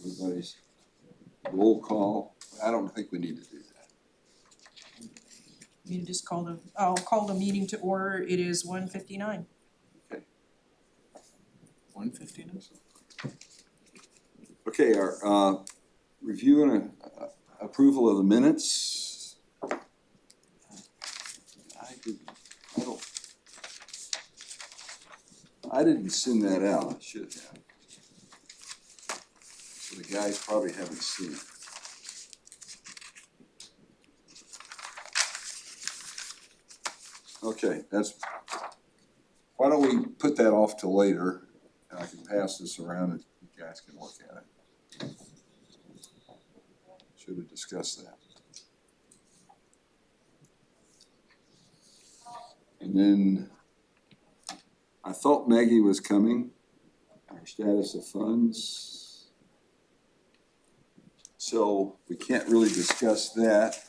Everybody's roll call. I don't think we need to do that. You just I'll call the meeting to order. It is 1:59. 1:59. Okay, our review and approval of the minutes. I didn't send that out. I should have. So the guys probably haven't seen it. Okay, why don't we put that off till later, and I can pass this around and you guys can look at it. Should have discussed that. And then I thought Maggie was coming, our status of funds. So we can't really discuss that,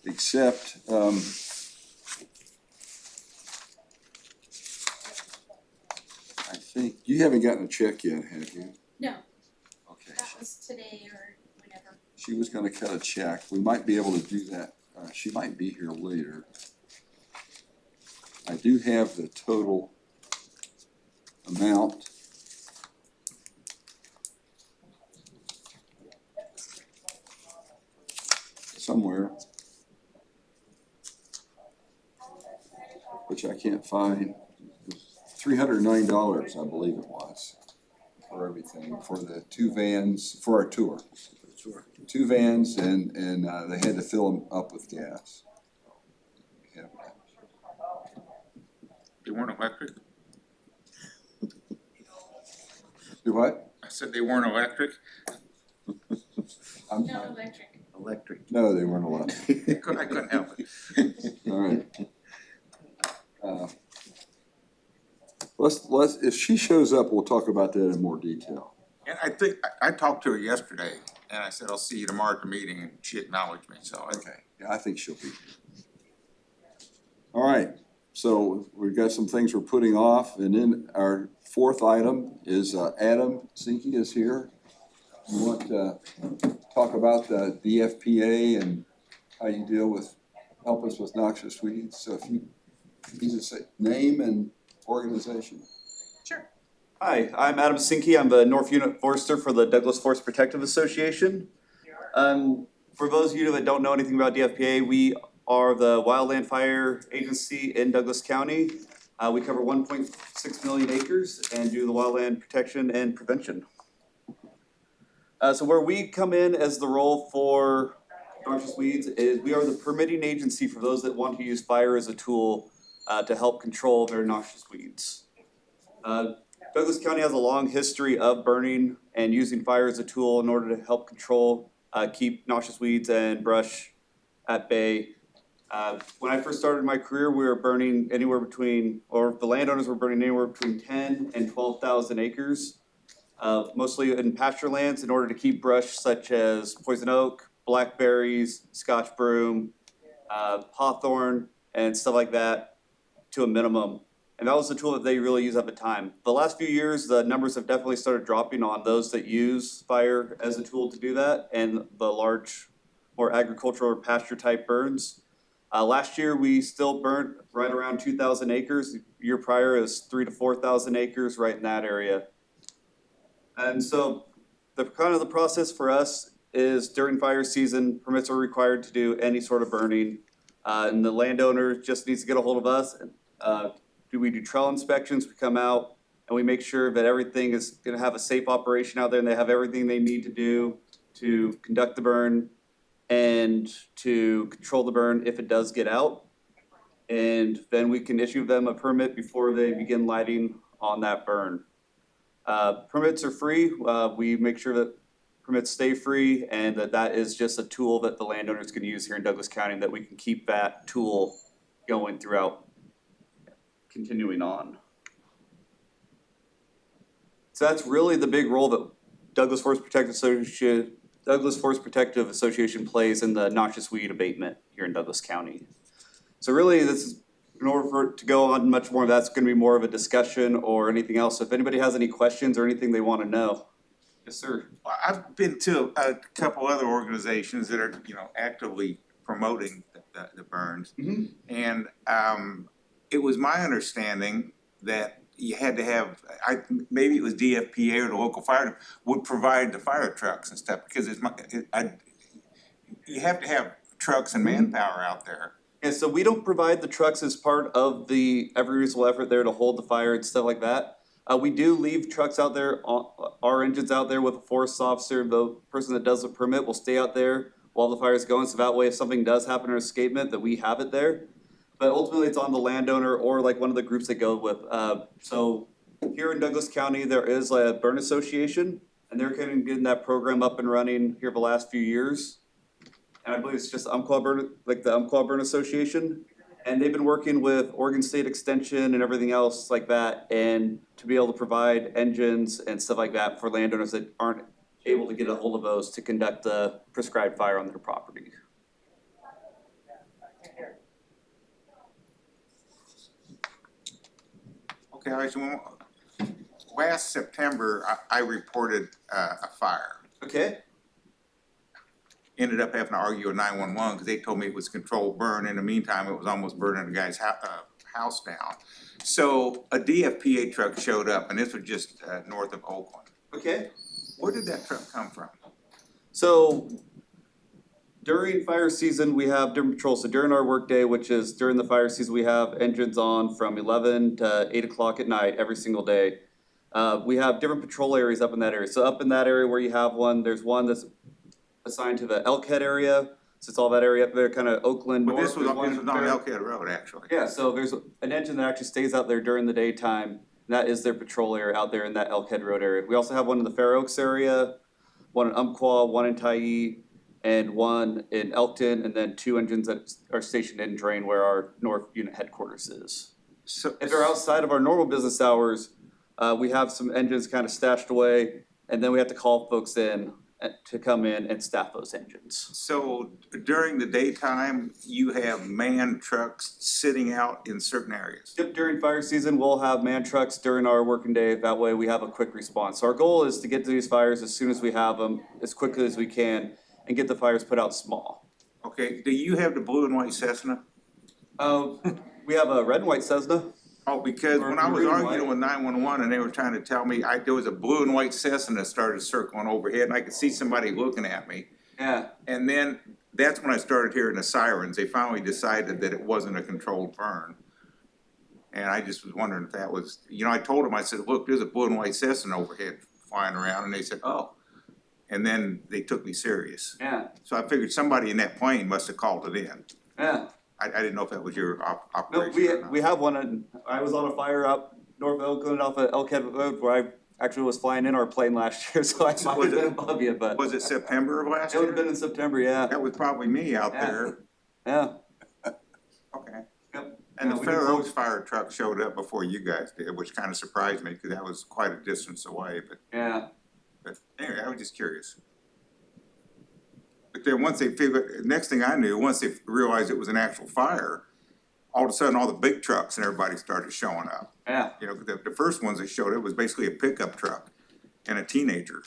except I think, you haven't gotten a check yet, have you? No, Okay. that was today or whenever. She was gonna cut a check. We might be able to do that. She might be here later. I do have the total amount. Somewhere. Which I can't find. $309, I believe it was, for everything, for the two vans, for our tour. Sure. Two vans and they had to fill them up with gas. Yeah. They weren't electric? Do what? I said they weren't electric? No electric. Electric. No, they weren't allowed. I couldn't help it. All right. Let's, if she shows up, we'll talk about that in more detail. And I think, I talked to her yesterday, and I said, I'll see you tomorrow at the meeting, and she acknowledged me, so I. Okay, yeah, I think she'll be here. All right, so we've got some things we're putting off, and then our fourth item is Adam Zinke is here. You want to talk about the DFPA and how you deal with, help us with noxious weeds, so if you, just say name and organization. Sure. Hi, I'm Adam Sinke. I'm the North Unit Forester for the Douglas Forest Protective Association. For those of you that don't know anything about DFPA, we are the wildland fire agency in Douglas County. We cover 1.6 million acres and do the wildland protection and prevention. So where we come in as the role for noxious weeds is we are the permitting agency for those that want to use fire as a tool to help control their noxious weeds. Douglas County has a long history of burning and using fire as a tool in order to help control, keep noxious weeds and brush at bay. When I first started my career, we were burning anywhere between, or the landowners were burning anywhere between 10 and 12,000 acres, mostly in pasture lands in order to keep brush such as poison oak, blackberries, scotch broom, hawthorn, and stuff like that to a minimum. And that was the tool that they really used at the time. The last few years, the numbers have definitely started dropping on those that use fire as a tool to do that and the large, more agricultural or pasture type burns. Last year, we still burnt right around 2,000 acres. The year prior is 3,000 to 4,000 acres right in that area. And so the process for us is during fire season, permits are required to do any sort of burning. And the landowner just needs to get a hold of us. We do trail inspections, we come out and we make sure that everything is gonna have a safe operation out there and they have everything they need to do to conduct the burn and to control the burn if it does get out. And then we can issue them a permit before they begin lighting on that burn. Permits are free. We make sure that permits stay free and that is just a tool that the landowners can use here in Douglas County and that we can keep that tool going throughout. Continuing on. So that's really the big role that Douglas Forest Protective Association plays in the noxious weed abatement here in Douglas County. So really this is, in order for it to go on much more, that's gonna be more of a discussion or anything else. So if anybody has any questions or anything they wanna know. Yes, sir. Well, I've been to a couple other organizations that are, actively promoting the burns. Mhm. And it was my understanding that you had to have, maybe it was DFPA or the local fire would provide the fire trucks and stuff, because you have to have trucks and manpower out there. Yeah, so we don't provide the trucks as part of the every reasonable effort there to hold the fire and stuff like that. We do leave trucks out there, our engines out there with a forest officer. The person that does the permit will stay out there while the fire is going, so that way if something does happen or escapement, that we have it there. But ultimately, it's on the landowner or like one of the groups that go with. So here in Douglas County, there is a burn association, and they're kind of getting that program up and running here the last few years. And I believe it's just Umpqua Burn, like the Umpqua Burn Association. And they've been working with Oregon State Extension and everything else like that, and to be able to provide engines and stuff like that for landowners that aren't able to get a hold of those to conduct the prescribed fire on their property. Okay, all right, so last September, I reported a fire. Okay. Ended up having to argue with 911 because they told me it was controlled burn. In the meantime, it was almost burning the guy's house down. So a DFPA truck showed up, and this was just north of Oakland. Okay. Where did that truck come from? So during fire season, we have different patrols. So during our workday, which is during the fire season, we have engines on from 11 to 8 o'clock at night every single day. We have different patrol areas up in that area. So up in that area where you have one, there's one that's assigned to the Elkhead area. So it's all that area up there, kind of Oakland But north. this was There's one on there. Elkhead Road, actually. Yeah, so there's an engine that actually stays out there during the daytime. And that is their patrol area out there in that Elkhead Road area. We also have one in the Fair Oaks area, one in Umpqua, one in Tyee, and one in Elkton, and then 2 engines that are stationed in Drain where our North Unit headquarters is. So If they're outside of our normal business hours, we have some engines kind of stashed away, and then we have to call folks in to come in and staff those engines. So during the daytime, you have manned trucks sitting out in certain areas? Yep, during fire season, we'll have man trucks during our working day, that way we have a quick response. So our goal is to get to these fires as soon as we have them, as quickly as we can, and get the fires put out small. Okay, do you have the blue and white Cessna? We have a red and white Cessna. Oh, because Or when I was green and arguing white. with 911 and they were trying to tell me, there was a blue and white Cessna that started circling overhead and I could see somebody looking at me. Yeah, And then that's when I started hearing the sirens. They finally decided that it wasn't a controlled burn. And I just was wondering if that was, I told them, I said, look, there's a blue and white Cessna overhead flying around, and they said, oh. And then they took me serious. yeah, So I figured somebody in that plane must have called it in. yeah. I didn't know if that was your No, operation or not. we have one, I was on a fire up north of Oakland off of Elkhead Road where I actually was flying in our plane last year, so I might have been above you, but Was it September of last it would year? have been in September, yeah, That was probably me out Yeah. there. yeah. Okay. Yep. And Yeah, the we Fair can- Oaks fire truck showed up before you guys did, which kind of surprised me because that was quite a distance away, Yeah, but anyway, I was just curious. But then once they figured, next thing I knew, once they realized it was an actual fire, all of a sudden all the big trucks and everybody started showing up. yeah. The first ones they showed, it was basically a pickup truck and a teenager,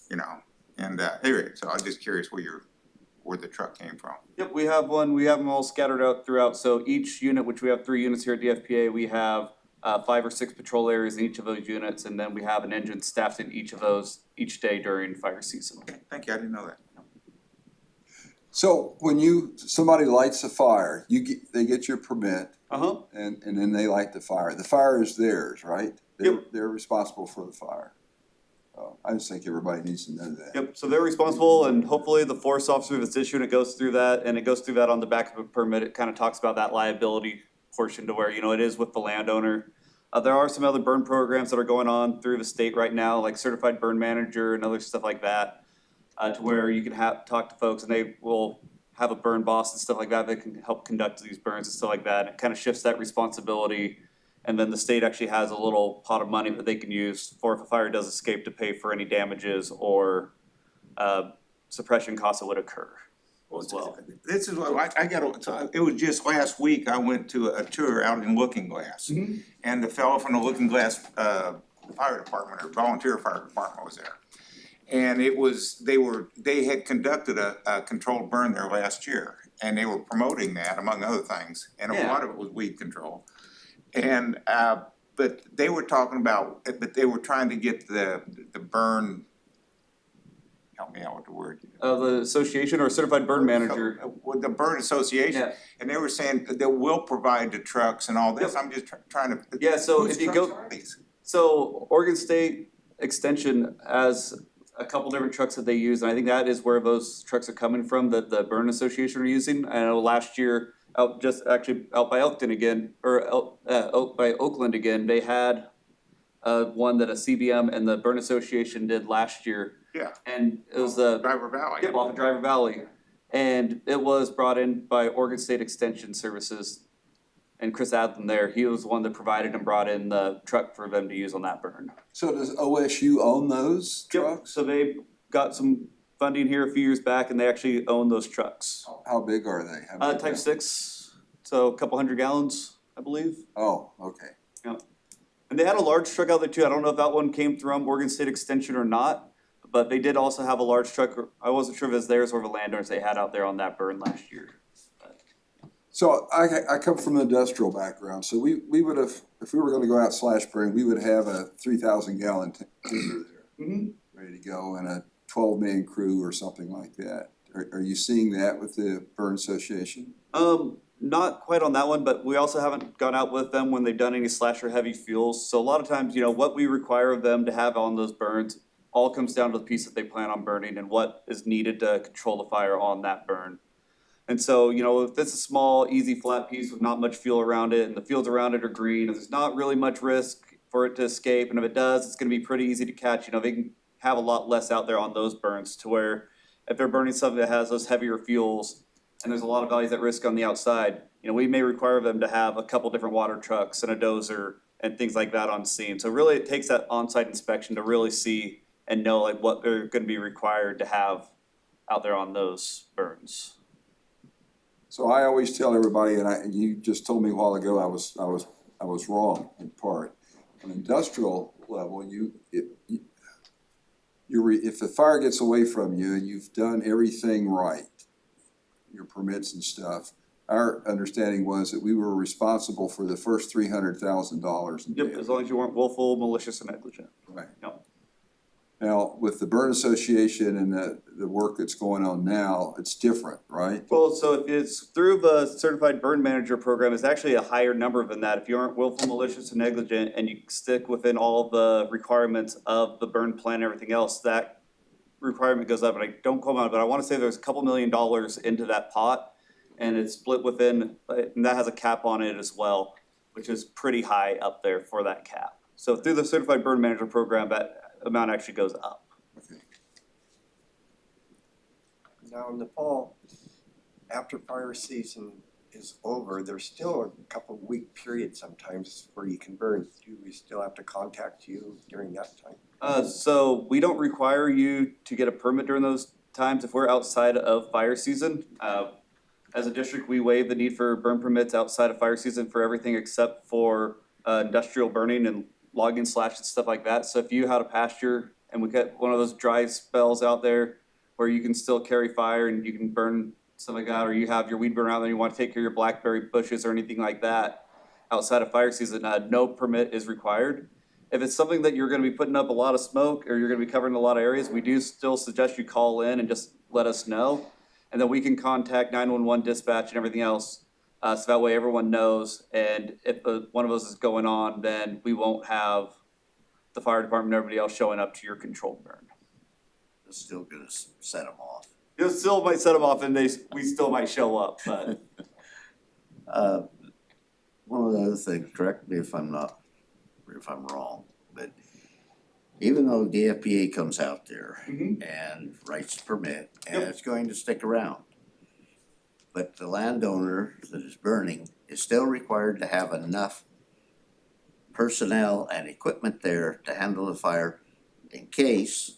and anyway, so I was just curious where the truck came from. Yep, we have one, we have them all scattered out throughout, so each unit, which we have 3 units here at DFPA, we have 5 or 6 patrol areas in each of those units, and then we have an engine staffed in each of those each day during fire season. Okay, thank you, I didn't know that. So when somebody lights a fire, they get your permit Uh-huh, and then they light the fire. The fire is theirs, right? Yep. They're responsible for the fire. I just think everybody needs to know that. yep, so they're responsible, and hopefully the forest officer that's issuing it goes through that, and it goes through that on the back of a permit. It kind of talks about that liability portion to where, it is with the landowner. There are some other burn programs that are going on through the state right now, like Certified Burn Manager and other stuff like that. To where you can talk to folks and they will have a burn boss and stuff like that that can help conduct these burns and stuff like that. It kind of shifts that responsibility. And then the state actually has a little pot of money that they can use for if a fire does escape to pay for any damages or suppression costs that would occur as well. This is what it was just last week, I went to a tour out in Looking Glass. And the fellow from the Looking Glass fire department or volunteer fire department was there. And they had conducted a controlled burn there last year, and they were promoting that among other things, and a Yeah. lot of it was weed control. And, but they were talking about, but they were trying to get the burn, help me out with the word. The association or certified burn manager. With the burn association, Yeah. and they were saying that they will provide the trucks and all this, Yep. I'm just trying to. Yeah, so whose if you trucks go- are these? So Oregon State Extension has a couple different trucks that they use, and I think that is where those trucks are coming from, that the Burn Association are using. I know last year, out by Elkton again, out by Oakland again, they had one that a CBM and the Burn Association did last year. Yeah. And it was the Driver Valley. Yep, off of Driver Valley. And it was brought in by Oregon State Extension Services. And Chris Adlin there, he was the one that provided and brought in the truck for them to use on that burn. So does OSU own those trucks? So they got some funding here a few years back and they actually own those trucks. How big are they? How big Type are- 6, so a couple hundred gallons, I believe. Oh, okay. And they had a large truck out there too. I don't know if that one came from Oregon State Extension or not. But they did also have a large truck. I wasn't sure if it was theirs or the landowners they had out there on that burn last year. So I come from an industrial background, so we would have, if we were gonna go out slash burn, we would have a 3,000 gallon tanker there. Mm-hmm. Ready to go and a 12-man crew or something like that. Are you seeing that with the Burn Association? Not quite on that one, but we also haven't gone out with them when they've done any slasher heavy fuels. So a lot of times, what we require of them to have on those burns all comes down to the piece that they plan on burning and what is needed to control the fire on that burn. And so, if it's a small, easy, flat piece with not much fuel around it and the fields around it are green, there's not really much risk for it to escape. And if it does, it's gonna be pretty easy to catch. They can have a lot less out there on those burns to where if they're burning something that has those heavier fuels and there's a lot of values at risk on the outside, we may require them to have a couple different water trucks and a dozer and things like that on scene. So really it takes that on-site inspection to really see and know what they're gonna be required to have out there on those burns. So I always tell everybody, and you just told me a while ago, I was wrong in part. On industrial level, if the fire gets away from you and you've done everything right, your permits and stuff, our understanding was that we were responsible for the first $300,000 in Yep, damage. as long as you weren't willful, malicious, or negligent. Right. Yep. Now, with the Burn Association and the work that's going on now, it's different, right? Well, so if it's through the Certified Burn Manager program, it's actually a higher number than that. If you aren't willful, malicious, or negligent, and you stick within all the requirements of the burn plan and everything else, that requirement goes up, and I don't quote me on it, but I wanna say there's a couple $1 million into that pot, and it's split within, and that has a cap on it as well, which is pretty high up there for that cap. So through the Certified Burn Manager program, that amount actually goes up. Okay. Now in the fall, after fire season is over, there's still a couple week period sometimes where you can burn. Do we still have to contact you during that time? So we don't require you to get a permit during those times if we're outside of fire season. As a district, we waive the need for burn permits outside of fire season for everything except for industrial burning and logging and stuff like that. So if you had a pasture and we get one of those dry spells out there where you can still carry fire and you can burn stuff like that, or you have your weed burner out there and you want to take care of your blackberry bushes or anything like that outside of fire season, no permit is required. If it's something that you're gonna be putting up a lot of smoke or you're gonna be covering a lot of areas, we do still suggest you call in and just let us know. And then we can contact 911 dispatch and everything else. So that way everyone knows, and if one of us is going on, then we won't have the fire department and everybody else showing up to your controlled burn. It's still gonna set them off. It still might set them off and we still might show up, but. One of the other things, correct me if I'm wrong, but even though the FPA comes out there and writes a permit, and Yep. it's going to stick around, but the landowner that is burning is still required to have enough personnel and equipment there to handle the fire in case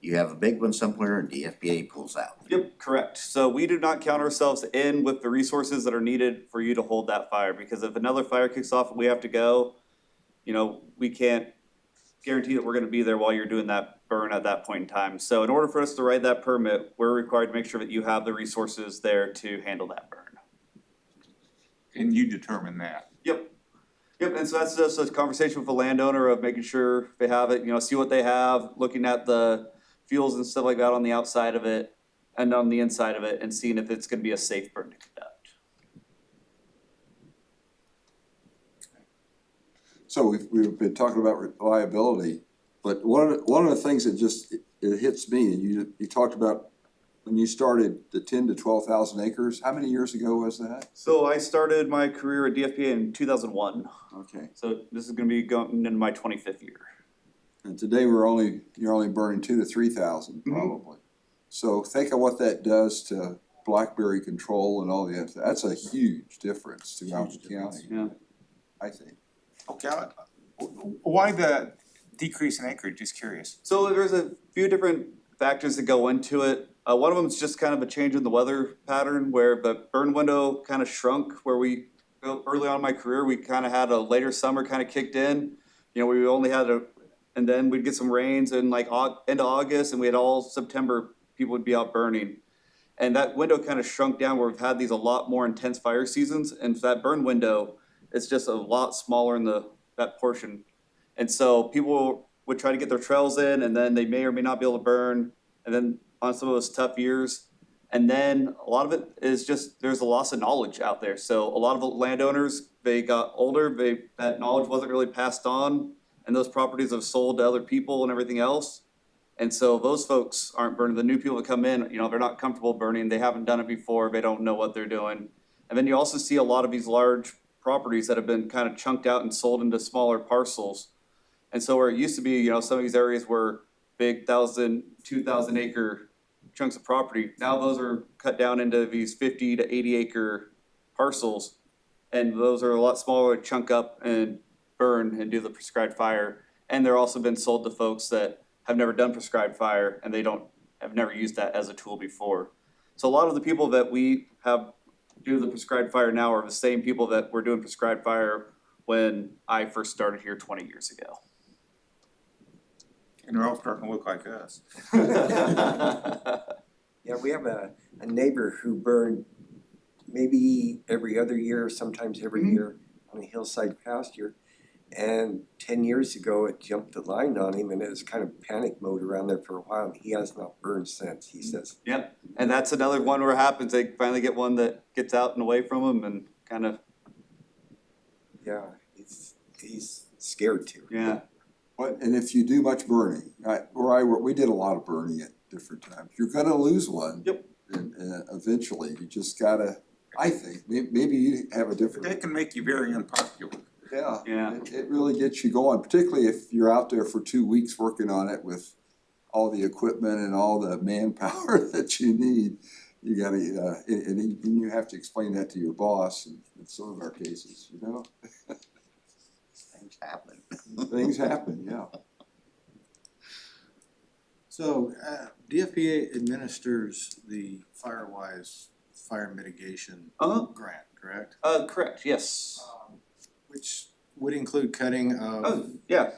you have a big one somewhere and the FPA pulls out. Yep, correct. So we do not count ourselves in with the resources that are needed for you to hold that fire, because if another fire kicks off and we have to go, we can't guarantee that we're gonna be there while you're doing that burn at that point in time. So in order for us to write that permit, we're required to make sure that you have the resources there to handle that burn. And you determine that. Yep, and so that's just a conversation with the landowner of making sure they have it, see what they have, looking at the fuels and stuff like that on the outside of it and on the inside of it, and seeing if it's gonna be a safe burn to conduct. So we've been talking about reliability, but one of the things that just, it hits me, and you talked about when you started the 10 to 12,000 acres, how many years ago was that? So I started my career at DFPA in 2001, Okay, so this is gonna be going into my 25th year. and today you're only burning 2 to 3,000 probably. So think of what that does to blackberry control and all that, that's a huge difference throughout the county. Yeah. I think. Okay, why the decrease in acreage, just curious? So there's a few different factors that go into it. One of them is just kind of a change in the weather pattern where the burn window kind of shrunk, where early on in my career, we kind of had a later summer kind of kicked in. We only had and then we'd get some rains in like end of August, and we had all September, people would be out burning. And that window kind of shrunk down where we've had these a lot more intense fire seasons, and that burn window, it's just a lot smaller in that portion. And so people would try to get their trails in, and then they may or may not be able to burn, and then on some of those tough years. And then a lot of it is just, there's a loss of knowledge out there. So a lot of landowners, they got older, that knowledge wasn't really passed on, and those properties have sold to other people and everything else. And so those folks aren't burning. The new people that come in, they're not comfortable burning, they haven't done it before, they don't know what they're doing. And then you also see a lot of these large properties that have been kind of chunked out and sold into smaller parcels. And so where it used to be, some of these areas were big 1,000, 2,000 acre chunks of property, now those are cut down into these 50 to 80 acre parcels. And those are a lot smaller to chunk up and burn and do the prescribed fire. And they're also been sold to folks that have never done prescribed fire, and they have never used that as a tool before. So a lot of the people that we have do the prescribed fire now are the same people that were doing prescribed fire when I first started here 20 years ago. And they're all starting to look like us. Yeah, we have a neighbor who burned maybe every other year, sometimes every year on a hillside pasture. And 10 years ago, it jumped the line on him, and it was kind of panic mode around there for a while, and he has not burned since, he says. Yep, and that's another one where it happens, they finally get one that gets out and away from them and kind of, Yeah, he's scared to. yeah. And if you do much burning, where I work, we did a lot of burning at different times, you're gonna lose one. Yep. And eventually, you just gotta, I think, maybe you have a But different. that can make you very unpopular. Yeah. It really gets you going, particularly if you're out there for 2 weeks working on it with all the equipment and all the manpower that you need. You gotta, and you have to explain that to your boss in some of our cases, Things happen. Things happen, yeah. So, DFPA administers the FireWise fire mitigation grant, correct? Correct, yes. Which would include cutting of Yeah.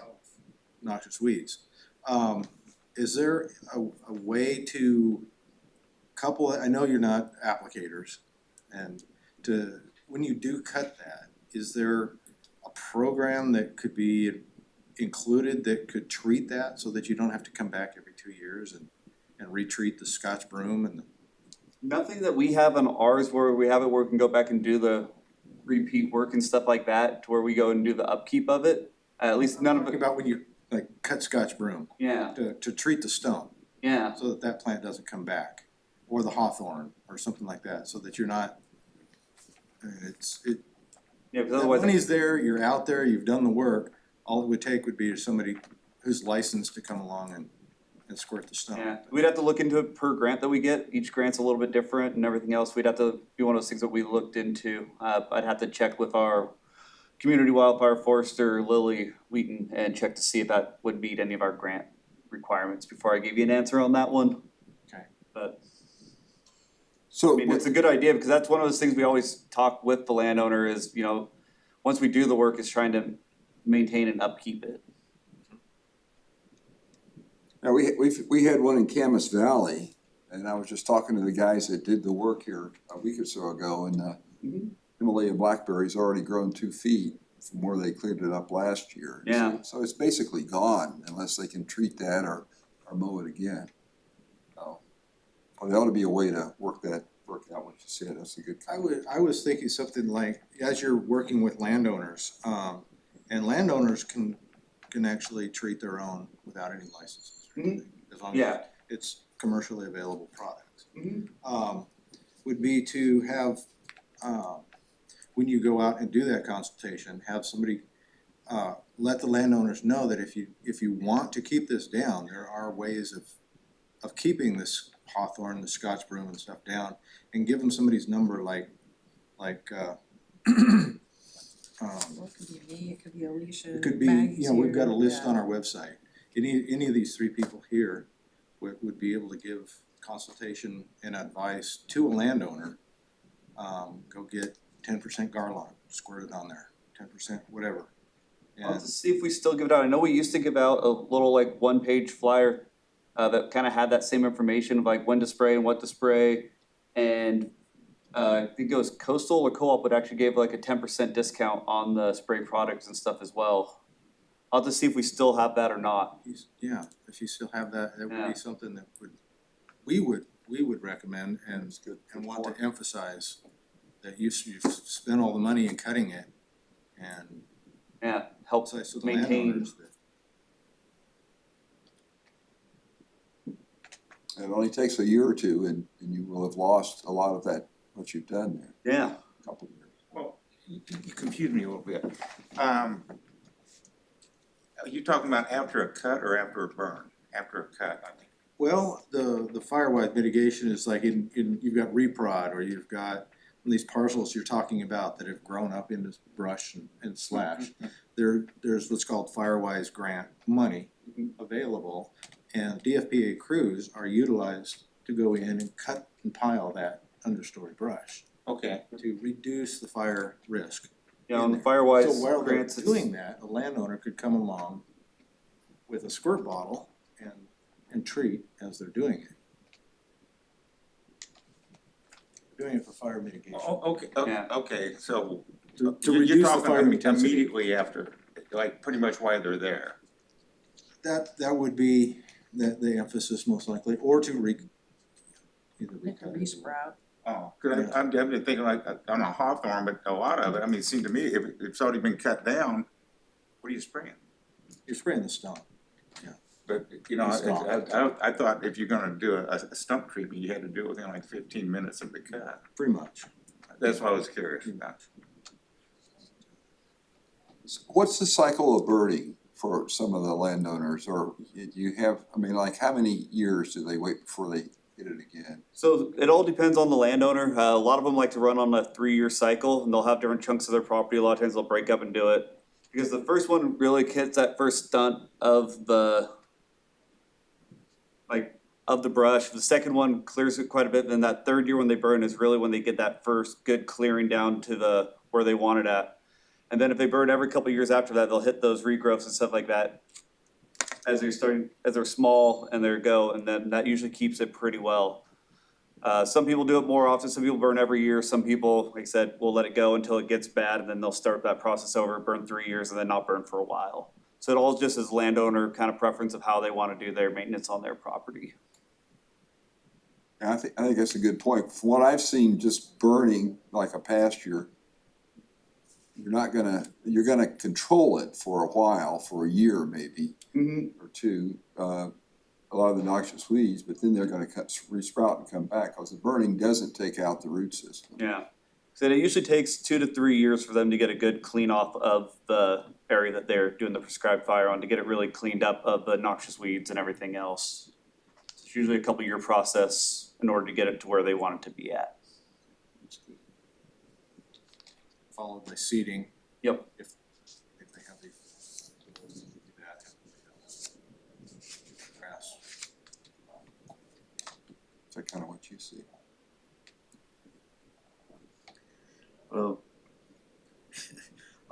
noxious weeds. Is there a way to couple, I know you're not applicators, and when you do cut that, is there a program that could be included that could treat that so that you don't have to come back every 2 years and retreat the Scotch broom and Nothing that we have on ours where we have it where we can go back and do the repeat work and stuff like that, to where we go and do the upkeep of it. At least none of talking it, about when you like cut Scotch broom yeah, to treat the stone yeah. so that that plant doesn't come back, or the hawthorn or something like that, so that you're not, Yeah, because the otherwise, money's there, you're out there, you've done the work, all it would take would be somebody who's licensed to come along and squirt the stone. yeah, we'd have to look into it per grant that we get. Each grant's a little bit different and everything else. We'd have to be one of those things that we looked into. I'd have to check with our community wildfire forester, Lily Wheaton, and check to see if that would meet any of our grant requirements before I give you an answer on that one. Okay. But So, I mean, it's a good idea, because that's one of those things we always talk with the landowner is, once we do the work, is trying to maintain and upkeep it. Now, we had one in Camas Valley, and I was just talking to the guys that did the work here a week or so ago, and Himalaya blackberry's already grown 2 feet from where they cleared it up last year. Yeah. So it's basically gone unless they can treat that or mow it again. So, well, there ought to be a way to work out what you said, that's a good. I was thinking something like, as you're working with landowners, and landowners can actually treat their own without any licenses. or anything, As long as Yeah. it's commercially available products. Mhm. Would be to have, when you go out and do that consultation, have somebody let the landowners know that if you want to keep this down, there are ways of keeping this hawthorn, the Scotch broom and stuff down, and give them somebody's number like Well, it could be me, it could be Alicia, it could be, Maggie's we've got a here, list yeah. on our website. Any of these 3 people here would be able to give consultation and advice to a landowner. Go get 10% Garlon, squirt it on there, 10% whatever. I'll have And to see if we still give it out. I know we used to give out a little like 1-page flyer that kind of had that same information of like when to spray and what to spray. And I think it was Coastal or Co-op would actually give like a 10% discount on the spray products and stuff as well. I'll have to see if we still have that or not. yeah, if you still have that, that would Yeah. be something that we would recommend and Good want point. to emphasize that you've spent all the money in cutting it and Yeah, helps emphasize to the maintain. landowners that It only takes a year or two and you will have lost a lot of that, what you've done there, Yeah. a couple of years. Well, you confused me a little bit. Are you talking about after a cut or after a burn? After a cut, I think. Well, the firewise mitigation is like in you've got reprod or you've got these parcels you're talking about that have grown up into brush and slash. There's what's called firewise grant money available, and DFPA crews are utilized to go in and cut and pile that understory brush Okay. to reduce the fire risk. Yeah, on the So Firewise while they're grants, it's, doing that, a landowner could come along with a squirt bottle and treat as they're doing it. Doing it for fire mitigation. Okay, Yeah. okay, so To you're reduce the talking fire intensity. immediately after, like pretty much while they're there. That would be the emphasis most likely, or to either Like a recut it or- resprout. Oh, cause I'm definitely thinking like on a hawthorn, but a lot of it, I mean, it seemed to me, if it's already been cut down, what are you spraying? You're spraying the stump. But, you know, Stop. I thought if you're gonna do a stump treatment, you had to do it within like 15 minutes of the cut. Pretty much. That's what I was curious about. What's the cycle of burning for some of the landowners, or you have, I mean, like, how many years do they wait before they get it again? so it all depends on the landowner. A lot of them like to run on a 3-year cycle and they'll have different chunks of their property. A lot of times they'll break up and do it. Because the first one really hits that first stunt of the brush. The second one clears it quite a bit. Then that 3rd year when they burn is really when they get that first good clearing down to where they want it at. And then if they burn every couple of years after that, they'll hit those regrowths and stuff like that as they're small and they go, and then that usually keeps it pretty well. Some people do it more often, some people burn every year, some people, like I said, will let it go until it gets bad and then they'll start that process over, burn 3 years and then not burn for a while. So it all just is landowner kind of preference of how they wanna do their maintenance on their property. And I think that's a good point. From what I've seen, just burning like a pasture, you're gonna control it for a while, for a year maybe, or two, a lot of the noxious weeds, but then they're gonna resprout and come back, cause the burning doesn't take out the root system. Yeah. So it usually takes 2 to 3 years for them to get a good clean off of the area that they're doing the prescribed fire on, to get it really cleaned up of the noxious weeds and everything else. It's usually a couple year process in order to get it to where they want it to be at. Followed by seeding. Yep. If they have the ability to do that. Grass. Is that kinda what you see? Well,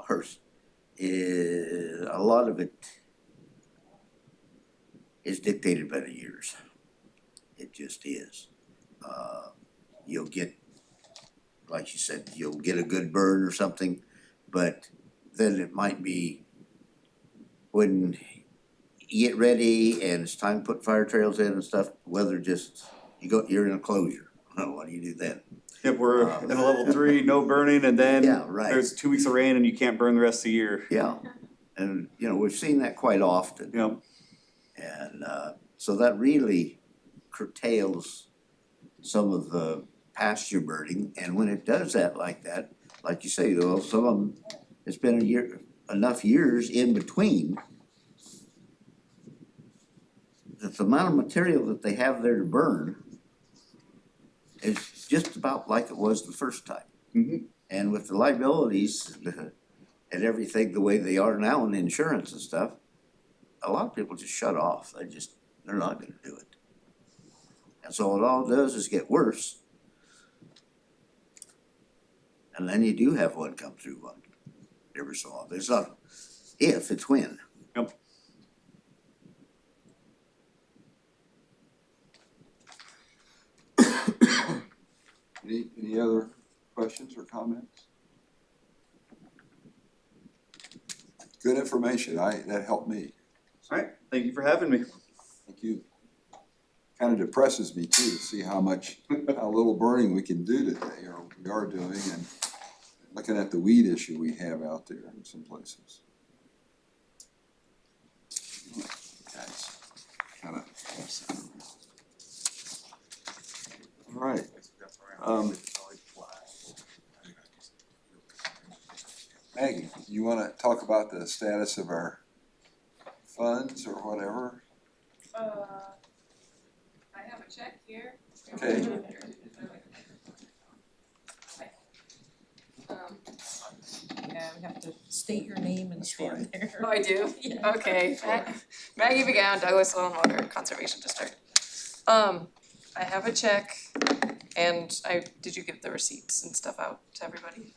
ours is, a lot of it is dictated dictated by the years. It just is. You'll get, like you said, you'll get a good burn or something, but then it might be when you get ready and it's time to put fire trails in and stuff, weather just, you're in a closure. What do you do then? If we're in a level 3, no burning, and then Yeah, right. there's 2 weeks of rain and you can't burn the rest of the year. Yeah, and you know, we've seen that quite often. You know, And so that really curtails some of the pasture burning, and when it does that, like you say, though, some of them, it's been enough years in between that the amount of material that they have there to burn is just about like it was the first time. Mhm. And with the liabilities and everything the way they are now in insurance and stuff, a lot of people just shut off. They're not gonna do it. And so it all does is get worse. And then you do have one come through one every so often. It's not if, it's when. Yep. Any other questions or comments? Good information, that helped me, alright, thank you for having me. thank you. Kind of depresses me too, to see how little burning we can do today, or we are doing, and looking at the weed issue we have out there in some places. Guys, kinda. All right. Maggie, you wanna talk about the status of our funds or whatever? I have a check here. Okay. Yeah, we have to state your name and stand there. Oh, I do? Yeah. Okay. Maggie McGowan, Douglas Lone Water Conservation District. I have a check and did you give the receipts and stuff out to everybody?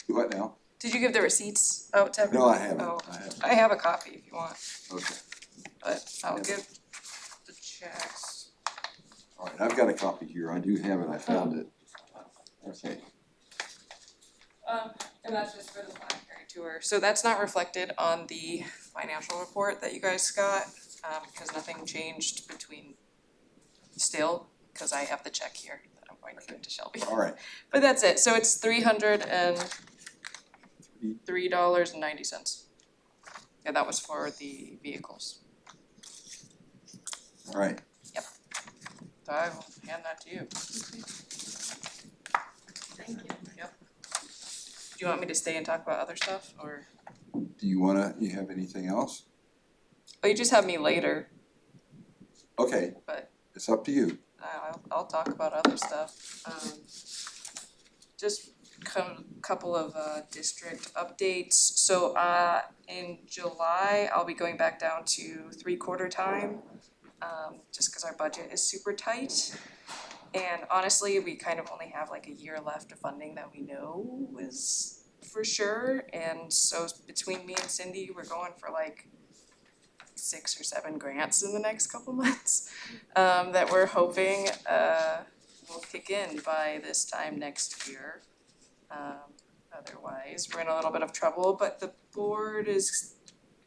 What now? Did you give the receipts out to No, everybody? I haven't, Oh, I haven't, I have a copy if you want, okay, but I'll give the checks. all right, I've got a copy here, I do have it, I found it. Okay, And that's just for the planetary tour. So that's not reflected on the financial report that you guys got, because nothing changed between still, because I have the check here that I'm going to give to Shelby. all right, But that's it, so it's $303.90. Yeah, that was for the vehicles. all right. So I will hand that to you. Thank you. Yep. Do you want me to stay and talk about other stuff, or? Do you have anything else? Oh, you just have me later, Okay, but it's up to you. I'll talk about other stuff. Just couple of district updates. So in July, I'll be going back down to 3/4 time, just cause our budget is super tight. And honestly, we kind of only have like a year left of funding that we know is for sure. And so between me and Cindy, we're going for like 6 or 7 grants in the next couple months, that we're hoping will kick in by this time next year. Otherwise, we're in a little bit of trouble, but the board is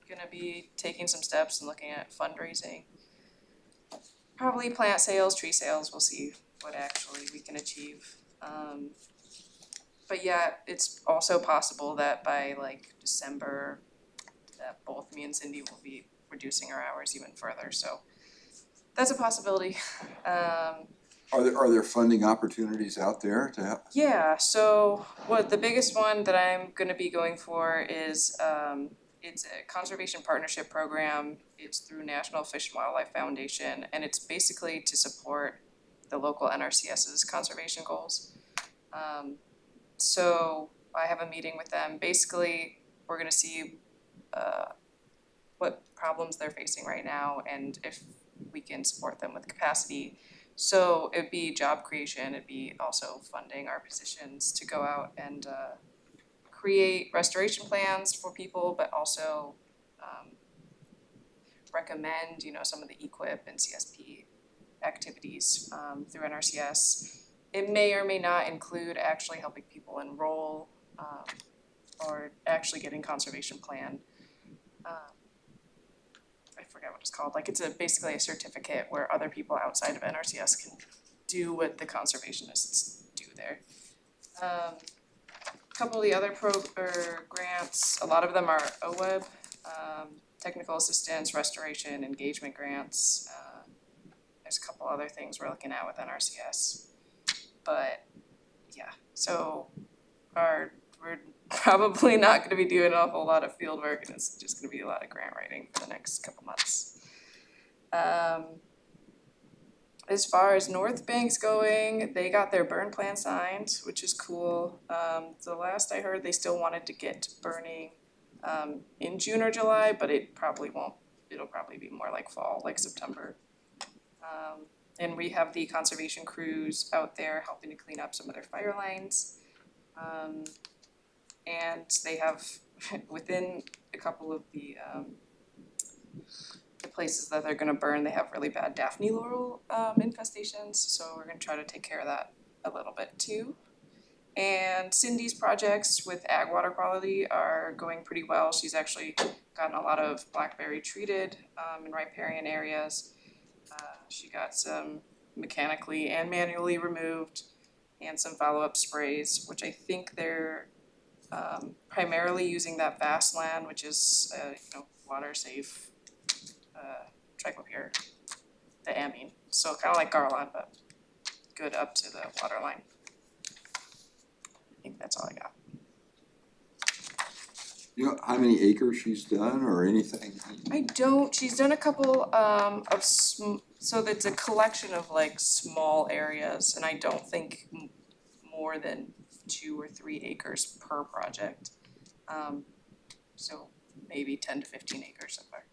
gonna be taking some steps and looking at fundraising. Probably plant sales, tree sales, we'll see what actually we can achieve. But yeah, it's also possible that by like December, that both me and Cindy will be reducing our hours even further, so that's a possibility. Are there funding opportunities out there to help? Yeah, so the biggest one that I'm gonna be going for is it's a conservation partnership program. It's through National Fish and Wildlife Foundation, and it's basically to support the local NRCS's conservation goals. So I have a meeting with them. Basically, we're gonna see what problems they're facing right now and if we can support them with capacity. So it'd be job creation, it'd be also funding our positions to go out and create restoration plans for people, but also recommend, some of the EQIP and CSP activities through NRCS. It may or may not include actually helping people enroll or actually getting conservation plan. I forget what it's called, like it's basically a certificate where other people outside of NRCS can do what the conservationists do there. Couple of the other grants, a lot of them are OWEB, technical assistance, restoration, engagement grants. There's a couple other things we're looking at with NRCS. But yeah, so we're probably not gonna be doing a whole lot of field work, and it's just gonna be a lot of grant writing for the next couple months. As far as North Bank's going, they got their burn plan signed, which is cool. The last I heard, they still wanted to get burning in June or July, but it probably won't. It'll probably be more like fall, like September. And we have the conservation crews out there helping to clean up some of their fire lines. And they have, within a couple of the places that they're gonna burn, they have really bad Daphne laurel infestations, so we're gonna try to take care of that a little bit too. And Cindy's projects with ag water quality are going pretty well. She's actually gotten a lot of blackberry treated in riparian areas. She got some mechanically and manually removed and some follow-up sprays, which I think they're primarily using that vast land, which is water safe triclopyr, the amine. So kind of like Garland, but good up to the water line. I think that's all I got. You know how many acres she's done or anything? She's done a couple so that's a collection of like small areas, and I don't think more than 2 or 3 acres per project. So maybe 10 to 15 acres so far.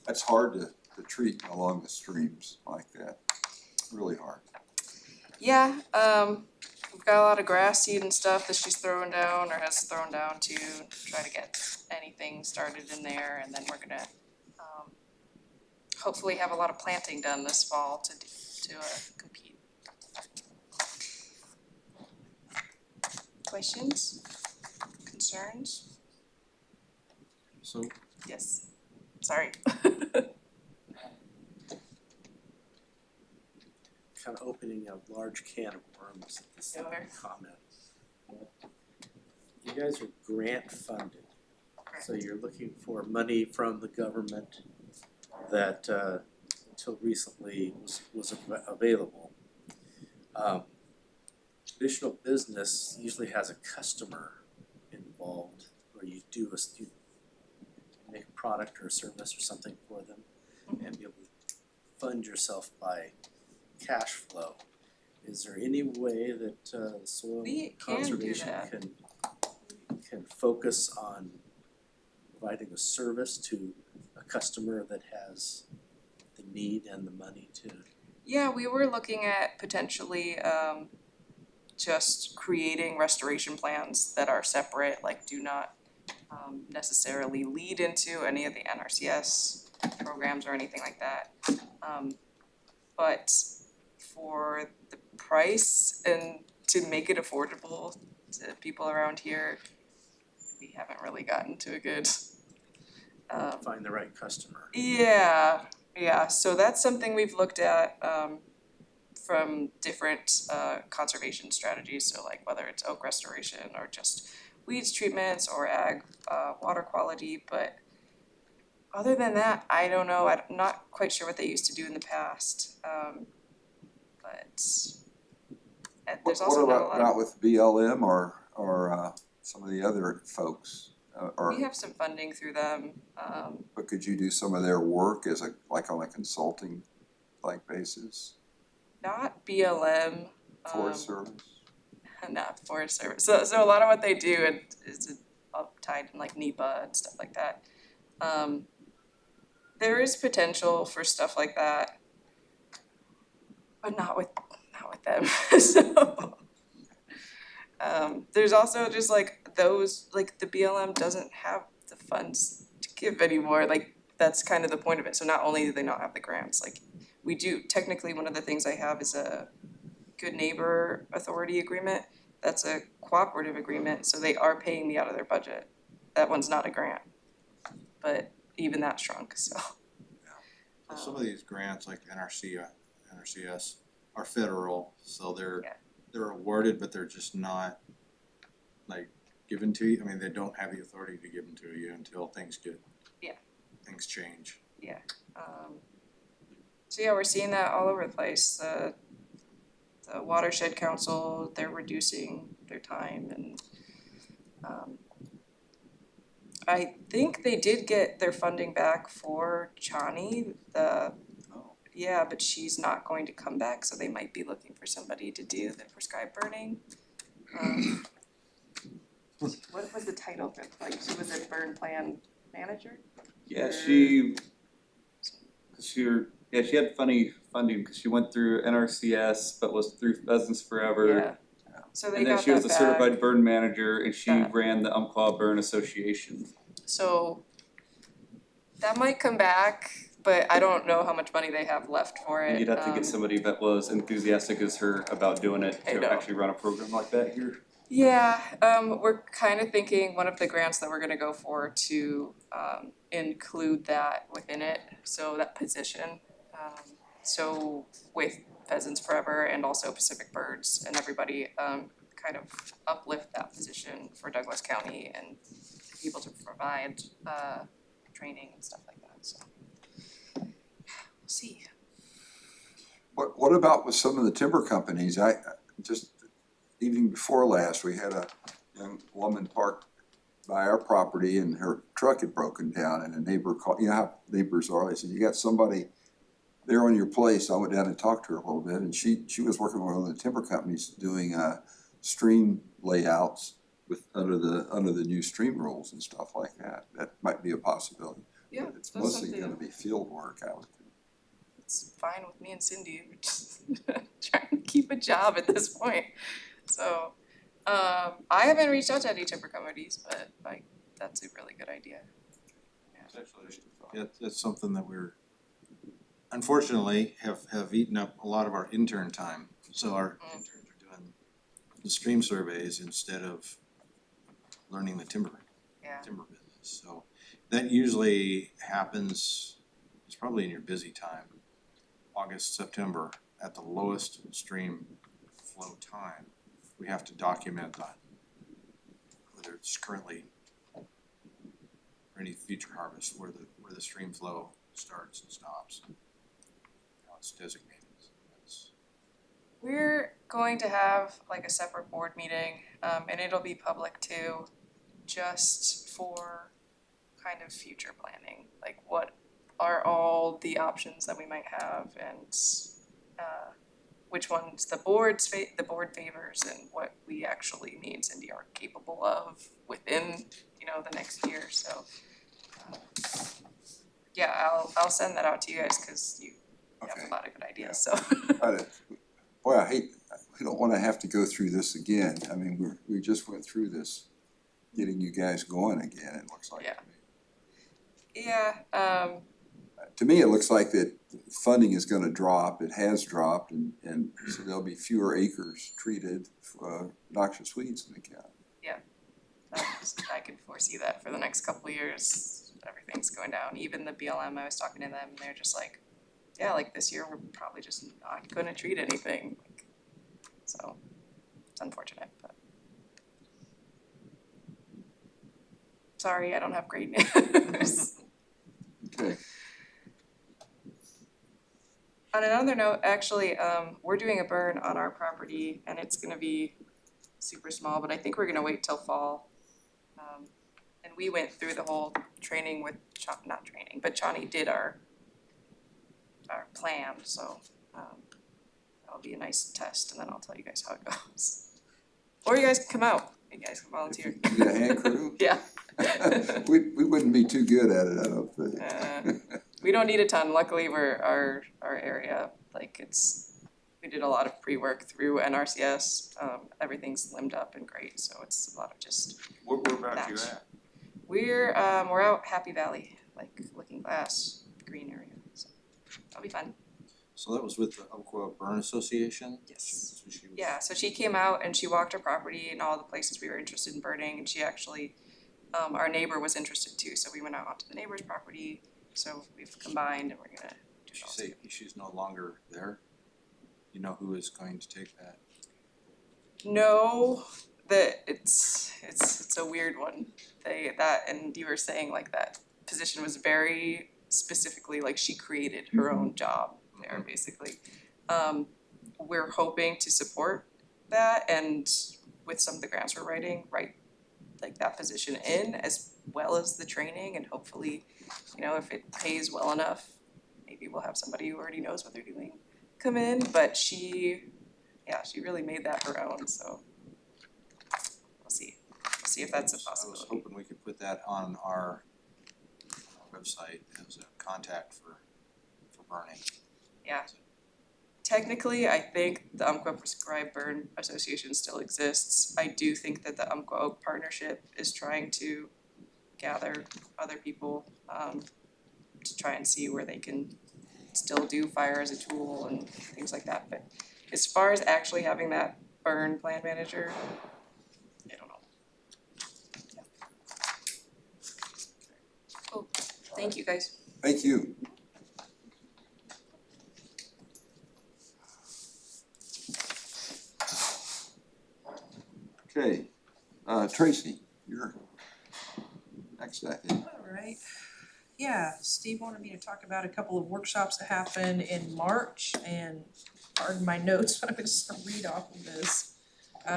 That's hard to treat along the streams like that, really hard. Yeah, we've got a lot of grass seed and stuff that she's throwing down or has thrown down to try to get anything started in there, and then we're gonna hopefully have a lot of planting done this fall to compete. Questions? Concerns? So Yes. Sorry. Kind of opening a large can of worms at this Sure. comment. You guys are grant funded, so you're looking for money from the government that until recently was available. Traditional business usually has a customer involved, where you make a product or a service or something for them and be able to fund yourself by cash flow. Is there any way that soil We can do conservation that. can focus on providing a service to a customer that has the need and the money to? Yeah, we were looking at potentially just creating restoration plans that are separate, like do not necessarily lead into any of the NRCS programs or anything like that. But for the price and to make it affordable to people around here, we haven't really gotten to a good Find the right customer. yeah, so that's something we've looked at from different conservation strategies, so like whether it's oak restoration or just weeds treatments or ag water quality, but other than that, I don't know, I'm not quite sure what they used to do in the past, but there's also not a lot Not of, with BLM or some of the other folks? we have some funding through them, But could you do some of their work as like on a consulting like basis, not BLM, Forest Service? not Forest Service. So a lot of what they do is tied in like NEPA and stuff like that. There is potential for stuff like that, but not with them. So there's also just like those, like the BLM doesn't have the funds to give anymore, like, that's kind of the point of it, so not only do they not have the grants, like, we do, technically, one of the things I have is a Good Neighbor Authority agreement, that's a cooperative agreement, so they are paying me out of their budget, that one's not a grant, but even that shrunk, so. Some of these grants like NRCS are federal, so Yeah. they're awarded, but they're just not like given to you. I mean, they don't have the authority to give them to you until things change. So yeah, we're seeing that all over the place, the Watershed Council, they're reducing their time and I think they did get their funding back for Chani, yeah, but she's not going to come back, so they might be looking for somebody to do the prescribed burning. What was the title for, like, she was a burn plan manager? Yeah, she had funny funding because she went through NRCS but was through Pheasants Forever. Yeah. So they And then got she was that a back. certified burn manager and she Yeah. ran the Umpqua Burn Association. So that might come back, but I don't know how much money they have left for it. And you'd have to get somebody that was enthusiastic as her about doing it I to know. actually run a program like that here. Yeah, we're kind of thinking one of the grants that we're gonna go for to include that within it, so that position. So with Pheasants Forever and also Pacific Birds and everybody, kind of uplift that position for Douglas County and be able to provide training and stuff like that, so. We'll see. What about with some of the timber companies? I just, evening before last, we had a young woman parked by our property and her truck had broken down and a neighbor called, you know how neighbors are, they said, you got somebody there on your place. I went down and talked to her a little bit and she was working with one of the timber companies doing stream layouts with under the new stream rules and stuff like that. That might be a possibility. Yeah, But it's that's mostly something- gonna be field work, I would think. It's fine with me and Cindy, we're just trying to keep a job at this point. So, I haven't reached out to any timber companies, but like, that's a really good idea. That's something that we're unfortunately have eaten up a lot of our intern time. So our interns are doing the stream surveys instead of learning the timber Yeah. business. So that usually happens, it's probably in your busy time, August, September, at the lowest stream flow time. We have to document that, whether it's currently or any future harvest where the stream flow starts and stops. How it's designated. That's We're going to have like a separate board meeting, and it'll be public too, just for kind of future planning, like what are all the options that we might have and which ones the board favors and what we actually need Cindy are capable of within, the next year, so. Yeah, I'll send that out to you guys, cause you have Okay. a lot of good ideas, so. Boy, we don't wanna have to go through this again. I mean, we just went through this, getting you guys going again, it looks like. Yeah. Yeah, To me, it looks like that funding is gonna drop, it has dropped, and so there'll be fewer acres treated for noxious weeds in the county. I could foresee that for the next couple of years, everything's going down, even the BLM, I was talking to them, and they're just like, yeah, like this year, we're probably just not gonna treat anything, so, it's unfortunate, but. Sorry, I don't have great news. Okay, On another note, actually, we're doing a burn on our property and it's gonna be super small, but I think we're gonna wait till fall. And we went through the whole training with, not training, but Chani did our plan, so, that'll be a nice test and then I'll tell you guys how it goes. Or you guys can come out, you guys can volunteer. you need a hand crew? Yeah. We wouldn't be too good at it, I don't think. We don't need a ton, luckily our area, like we did a lot of pre-work through NRCS, everything's limbed up and great, so it's a lot of just, Where about you Match. at? We're out Happy Valley, like Looking Glass, green area, so that'll be fun. So that was with the Umpqua Burn Association? Yes. So she was. Yeah, so she came out and she walked our property and all the places we were interested in burning, and she actually, our neighbor was interested too, so we went out onto the neighbor's property, so we've combined and we're gonna do it She all say she's no longer there? You know who is going to take that? No, it's a weird one. And you were saying like that position was very specifically, like she created her own job there basically. We're hoping to support that, and with some of the grants we're writing, write like that position in as well as the training, and hopefully, you know, if it pays well enough, maybe we'll have somebody who already knows what they're doing come in, but she really made that her own, so we'll see if that's a I was possibility. hoping we could put that on our website as a contact for burning. Yeah. Technically, I think the Umpqua Prescribed Burn Association still exists. I do think that the Umpqua Oak Partnership is trying to gather other people to try and see where they can still do fire as a tool and things like that. But as far as actually having that burn plan manager, I don't know. Yeah. Cool. Thank you, guys. Thank you. Okay, Tracy, you're next, I think. Alright, yeah, Steve wanted me to talk about a couple of workshops that happened in March, and pardon my notes, but I'm gonna just read off of this.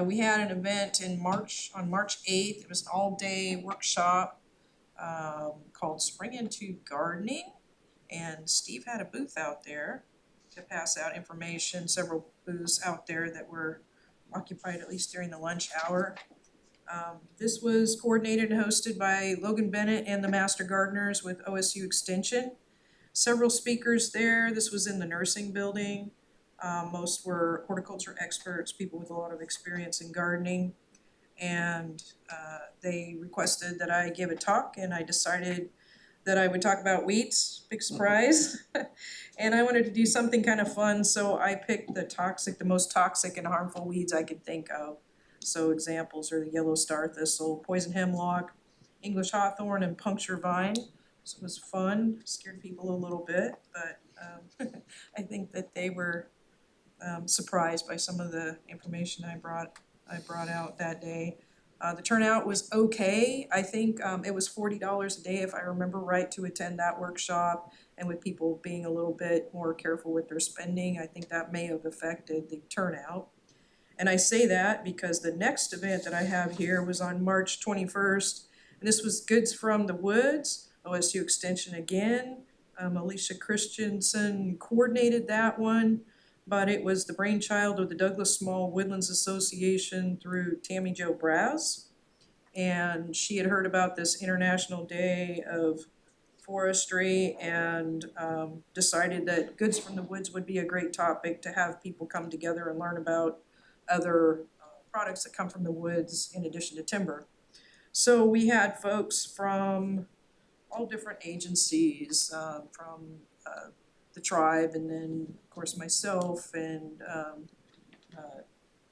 We had an event in March, on March 8th, it was an all-day workshop called Spring Into Gardening, and Steve had a booth out there to pass out information, several booths out there that were occupied at least during the lunch hour. This was coordinated and hosted by Logan Bennett and the Master Gardeners with OSU Extension. Several speakers there. This was in the nursing building. Most were horticulture experts, people with a lot of experience in gardening. And they requested that I give a talk, and I decided that I would talk about weeds, big surprise. And I wanted to do something kind of fun, so I picked the most toxic and harmful weeds I could think of. So examples are the yellow star thistle, poison hemlock, English hawthorn, and puncture vine. So it was fun, scared people a little bit, but I think that they were surprised by some of the information I brought out that day. The turnout was okay. I think it was $40 a day, if I remember right, to attend that workshop. And with people being a little bit more careful with their spending, I think that may have affected the turnout. And I say that because the next event that I have here was on March 21st. And this was Goods from the Woods, OSU Extension again. Alicia Christensen coordinated that one, but it was the brainchild of the Douglas Small Woodlands Association through Tammy Jo Braz. And she had heard about this International Day of Forestry and decided that Goods from the Woods would be a great topic to have people come together and learn about other products that come from the woods in addition to timber. So we had folks from all different agencies, from the tribe, and then of course myself, and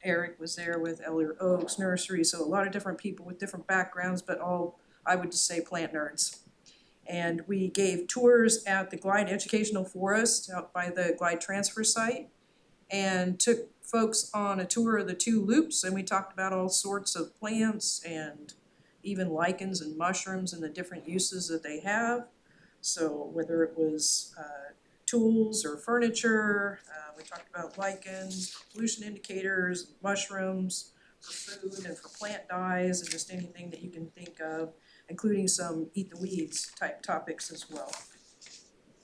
Eric was there with Elliott Oaks Nursery, so a lot of different people with different backgrounds, but all, I would just say, plant nerds. And we gave tours at the Glide Educational Forest out by the Glide transfer site, and took folks on a tour of the two loops, and we talked about all sorts of plants and even lichens and mushrooms and the different uses that they have. So whether it was tools or furniture, we talked about lichens, pollution indicators, mushrooms for food and for plant dyes, and just anything that you can think of, including some eat the weeds type topics as well.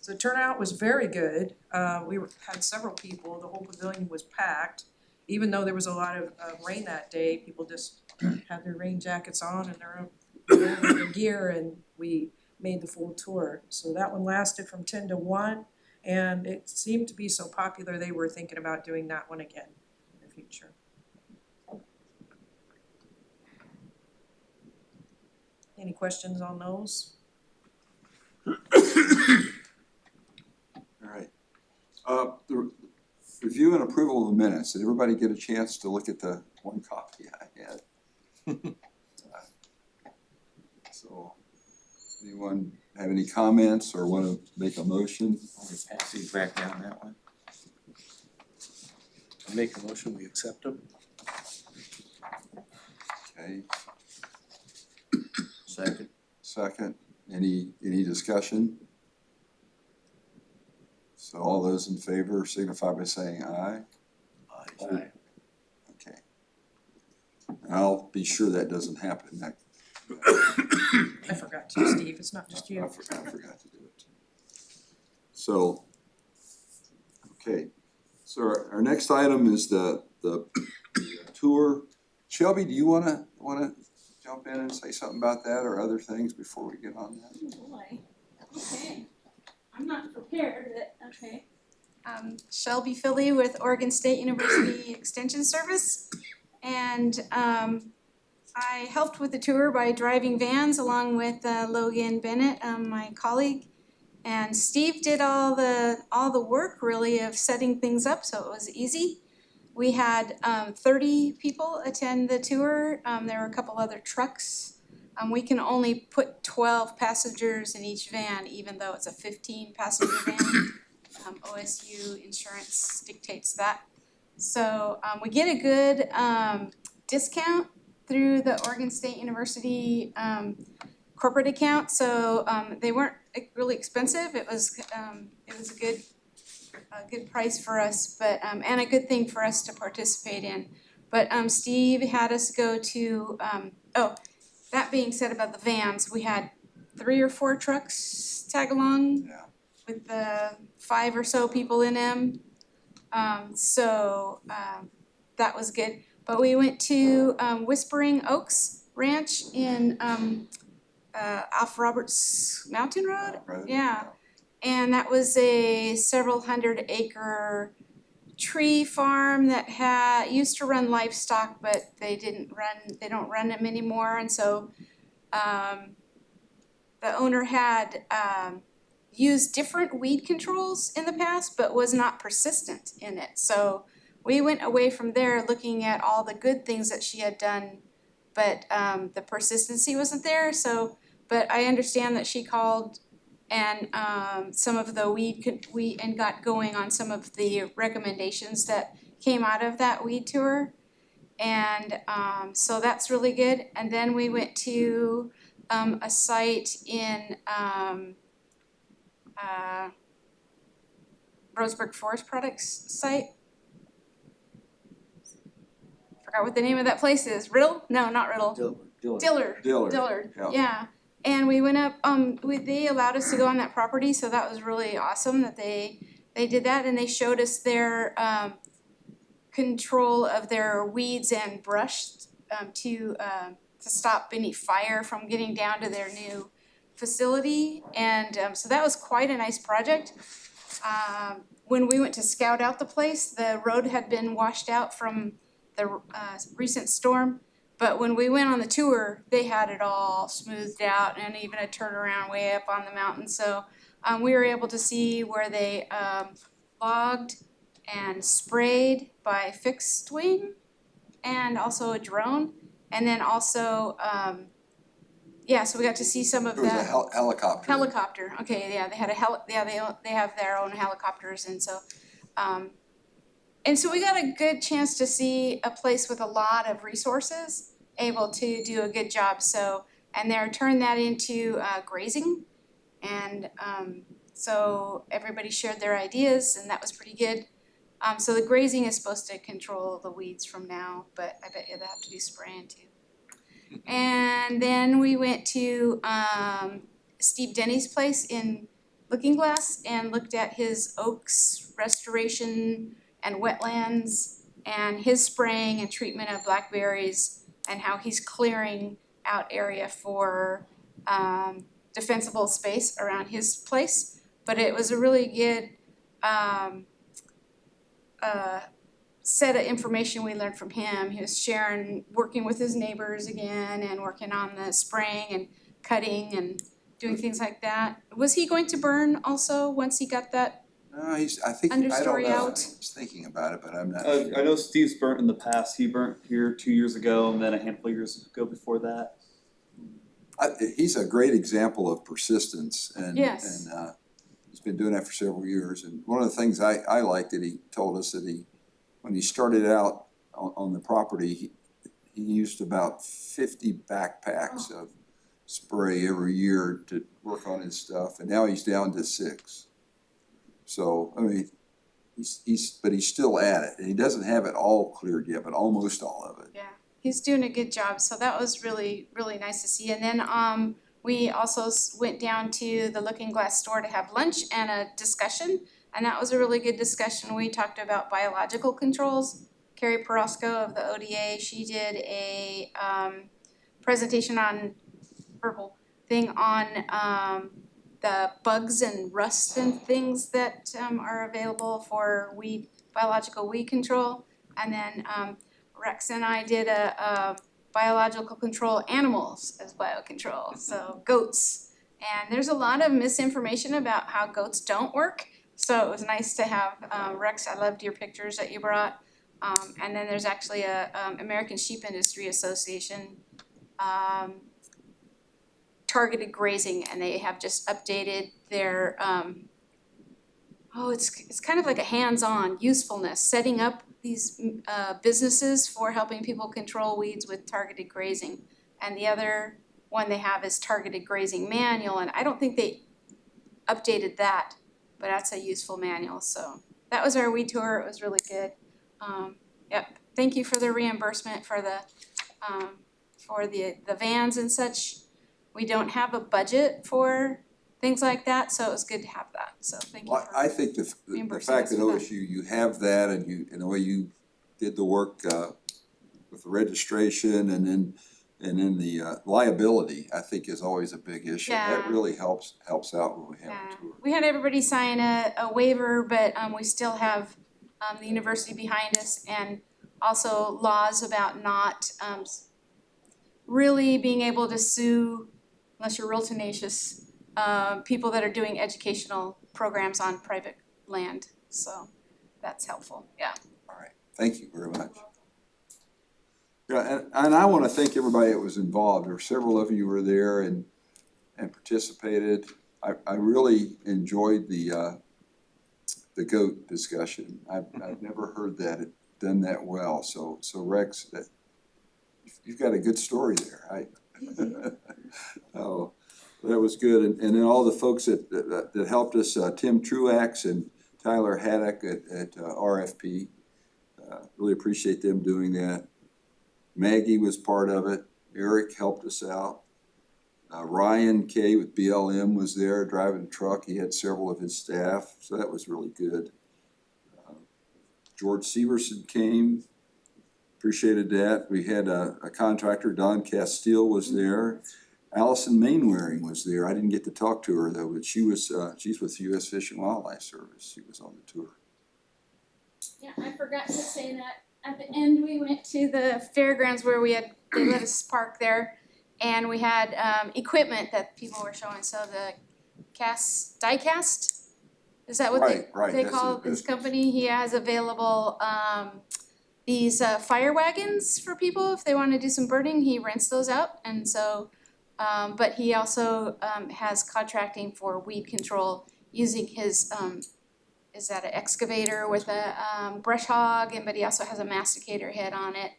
So the turnout was very good. Had several people, the whole pavilion was packed. Even though there was a lot of rain that day, people just had their rain jackets on and their gear, and we made the full tour. So that one lasted from 10 to 1, and it seemed to be so popular they were thinking about doing that one again in the future. Any questions on those? Alright. The review and approval of the minutes, did everybody get a chance to look at the one copy I had? So, anyone have any comments or wanna make a motion? I'll pass these back down that one. I make a motion, we accept them. Okay, Second. any discussion? So all those in favor signify by saying aye. Aye. Okay. And I'll be sure that doesn't happen next. I forgot to, Steve, it's not just you. I forgot to do it. So, okay, so our next item is the tour. Shelby, do you wanna jump in and say something about that or other things before we get on that? Oh boy, okay, I'm not prepared, but okay. Shelby Philly with Oregon State University Extension Service. And I helped with the tour by driving vans along with Logan Bennett, my colleague. And Steve did all the work really of setting things up, so it was easy. We had 30 people attend the tour. There were a couple other trucks. We can only put 12 passengers in each van, even though it's a 15-passenger van. OSU insurance dictates that. So we get a good discount through the Oregon State University corporate account. So they weren't really expensive. It was a good price for us, but and a good thing for us to participate in. But Steve had us go to that being said about the vans, we had 3 or 4 trucks tag along with 5 or so people in them. So that was good. But we went to Whispering Oaks Ranch in off Roberts Mountain Road. Right? Yeah. And that was a several 100-acre tree farm that used to run livestock, but they don't run them anymore. And so the owner had used different weed controls in the past, but was not persistent in it. So we went away from there looking at all the good things that she had done, but the persistency wasn't there. So, but I understand that she called and some of the weed and got going on some of the recommendations that came out of that weed tour. And so that's really good. And then we went to a site in Roseburg Forest Products site. Forgot what the name of that place is. Riddle? No, not Riddle. Dillard. Dillard, Yeah. And we went up, they allowed us to go on that property, so that was really awesome that they did that, and they showed us their control of their weeds and brush to stop any fire from getting down to their new facility. And so that was quite a nice project. When we went to scout out the place, the road had been washed out from the recent storm. But when we went on the tour, they had it all smoothed out and even a turnaround way up on the mountain. So we were able to see where they logged and sprayed by fixed wing and also a drone. And then also, so we got to see some of It was that. a helicopter. Helicopter, okay, yeah, they had they have their own helicopters, and so we got a good chance to see a place with a lot of resources, able to do a good job. So, and they're turned that into grazing, and so everybody shared their ideas, and that was pretty good. So the grazing is supposed to control the weeds from now, but I bet you they have to do spraying too. And then we went to Steve Denny's place in Looking Glass and looked at his oaks restoration and wetlands and his spraying and treatment of blackberries and how he's clearing out area for defensible space around his place. But it was a really good set of information we learned from him. He was sharing, working with his neighbors again and working on the spraying and cutting and doing things like that. Was he going to burn also once he got that? No, I think, I don't Understory know, I out. was thinking about it, but I'm not I sure. know Steve's burnt in the past. He burnt here 2 years ago and then a handful of years ago before that. He's a great example of persistence and, Yes. he's been doing that for several years. And one of the things I liked that he told us that when he started out on the property, he used about 50 backpacks of spray every year to work on his stuff, and now he's down to 6. So, I mean, but he's still at it, and he doesn't have it all cleared yet, but almost all of it. Yeah, he's doing a good job, so that was really, really nice to see. And then we also went down to the Looking Glass store to have lunch and a discussion, and that was a really good discussion. We talked about biological controls. Carrie Perosco of the ODA, she did a presentation on the bugs and rust and things that are available for biological weed control. And then Rex and I did a biological control animals as biocontrol, so goats. And there's a lot of misinformation about how goats don't work. So it was nice to have Rex, I loved your pictures that you brought. And then there's actually a American Sheep Industry Association targeted grazing, and they have just updated their it's kind of like a hands-on usefulness, setting up these businesses for helping people control weeds with targeted grazing. And the other one they have is targeted grazing manual, and I don't think they updated that, but that's a useful manual. So that was our weed tour. It was really good. Yep, thank you for the reimbursement for the vans and such. We don't have a budget for things like that, so it was good to have that, so thank you Well, for I think the reimbursing fact us that for that. OSU, you have that and the way you did the work with the registration and then the liability, I think is always a big issue. That Yeah. really helps out when we have Yeah, a tour. we had everybody sign a waiver, but we still have the university behind us, and also laws about not really being able to sue, unless you're real tenacious, people that are doing educational programs on private land, so that's helpful, yeah. Thank you very much. Yeah, and I wanna thank everybody that was involved. There were several of you were there and participated. I really enjoyed the goat discussion. I've never heard that it done that well, so Rex, you've got a good story there. Oh, that was good, and then all the folks that helped us, Tim Truax and Tyler Haddock at RFP. Really appreciate them doing that. Maggie was part of it. Eric helped us out. Ryan Kay with BLM was there driving a truck. He had several of his staff, so that was really good. George Severson came, appreciated that. We had a contractor, Don Castile was there. Allison Mainwaring was there. I didn't get to talk to her though, but she's with U.S. Fish and Wildlife Service. She was on the tour. Yeah, I forgot to say that. At the end, we went to the fairgrounds where they let us park there, and we had equipment that people were showing. So the die-cast, is that what Right, they that's call his this business. company? He has available these fire wagons for people if they want to do some burning. He rents those out, and so but he also has contracting for weed control using his is that an excavator with a brush hog, but he also has a masticator head on it.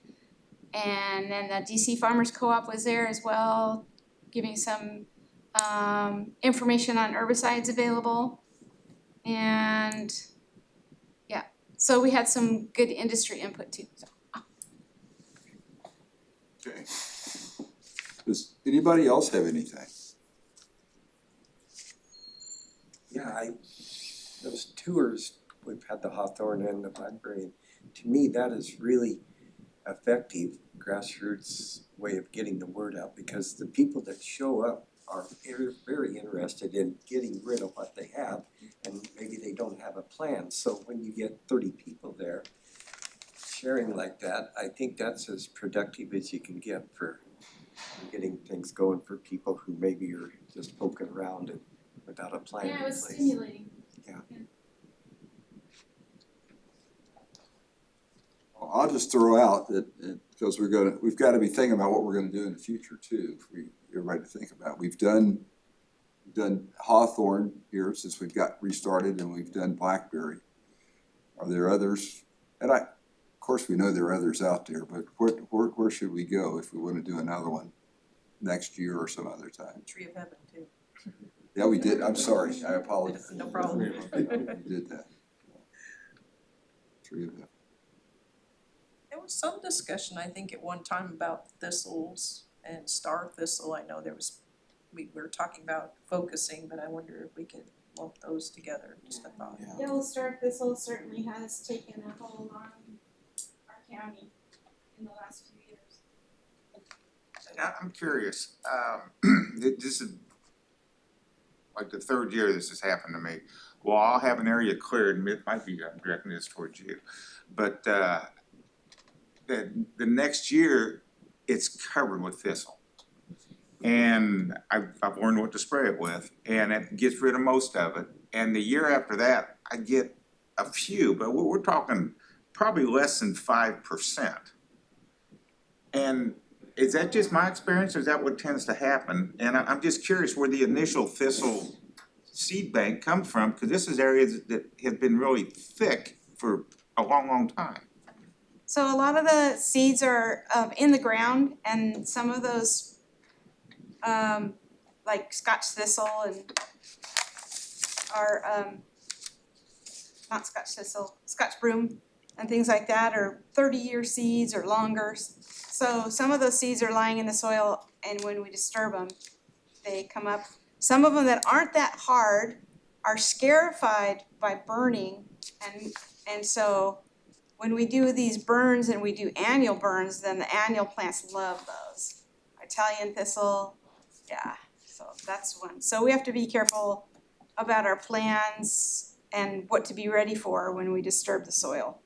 And then the DC Farmers Co-op was there as well, giving some information on herbicides available. And yeah, so we had some good industry input too. So. Okay. Does anybody else have anything? Yeah, those tours, we've had the Hawthorne and the Blackberry, to me, that is really effective grassroots way of getting the word out, because the people that show up are very interested in getting rid of what they have, and maybe they don't have a plan. So when you get 30 people there sharing like that, I think that's as productive as you can get for and getting things going for people who maybe are just poking around and without a plan in Yeah, it was place. stimulating. I'll just throw out that, because we've gotta be thinking about what we're gonna do in the future too, if we, everybody to think about. We've done Hawthorne here since we've got restarted, and we've done Blackberry. Are there others? And of course, we know there are others out there, but where should we go if we wanna do another one next year or some other time? Tree of Heaven too. Yeah, we did, I'm sorry, I apologize. No problem. We did that. Tree of Heaven. There was some discussion, I think, at one time about thistles and star thistle. I know we were talking about focusing, but I wonder if we could lump those together, just a thought. Yellow star thistle certainly has taken a hold on our county in the last few years. I'm curious, this is like the third year this has happened to me. Well, I'll have an area cleared, and it might be, I'm directing this towards you, but the next year, it's covered with thistle. And I've learned what to spray it with, and it gets rid of most of it. And the year after that, I get a few, but we're talking probably less than 5%. And is that just my experience, or is that what tends to happen? And I'm just curious where the initial thistle seed bank comes from, because this is areas that have been really thick for a long, long time. So a lot of the seeds are in the ground, and some of those like Scotch thistle and are not Scotch thistle, Scotch broom and things like that are 30-year seeds or longer. So some of those seeds are lying in the soil, and when we disturb them, they come up. Some of them that aren't that hard are scarified by burning, and so when we do these burns and we do annual burns, then the annual plants love those. Italian thistle, yeah, so that's one. So we have to be careful about our plans and what to be ready for when we disturb the soil.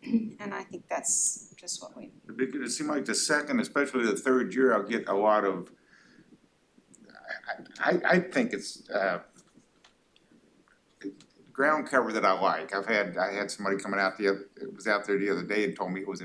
And I think that's just what we. Because it seemed like the second, especially the third year, I'll get a lot of, I think it's ground cover that I like. I had somebody coming out was out there the other day and told me it was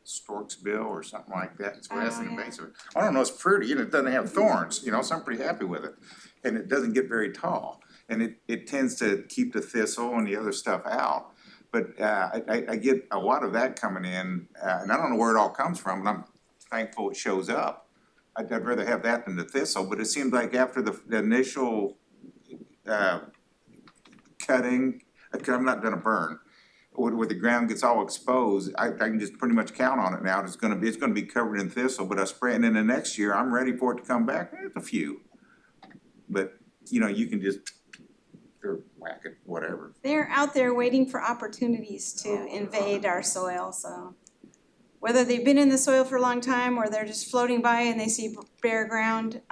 Storksville or something like that. It's grassy invasive. I don't know, it's pretty and it doesn't have thorns, so I'm pretty happy with it. And it doesn't get very tall. And it tends to keep the thistle and the other stuff out. But I get a lot of that coming in, and I don't know where it all comes from, and I'm thankful it shows up. I'd rather have that than the thistle, but it seems like after the initial cutting, I'm not gonna burn. Where the ground gets all exposed, I can just pretty much count on it now. It's gonna be covered in thistle, but I spray it in the next year, I'm ready for it to come back. It's a few. But, you can just, or whack it, whatever. They're out there waiting for opportunities to invade our soil, so. Whether they've been in the soil for a long time or they're just floating by and they see bare ground,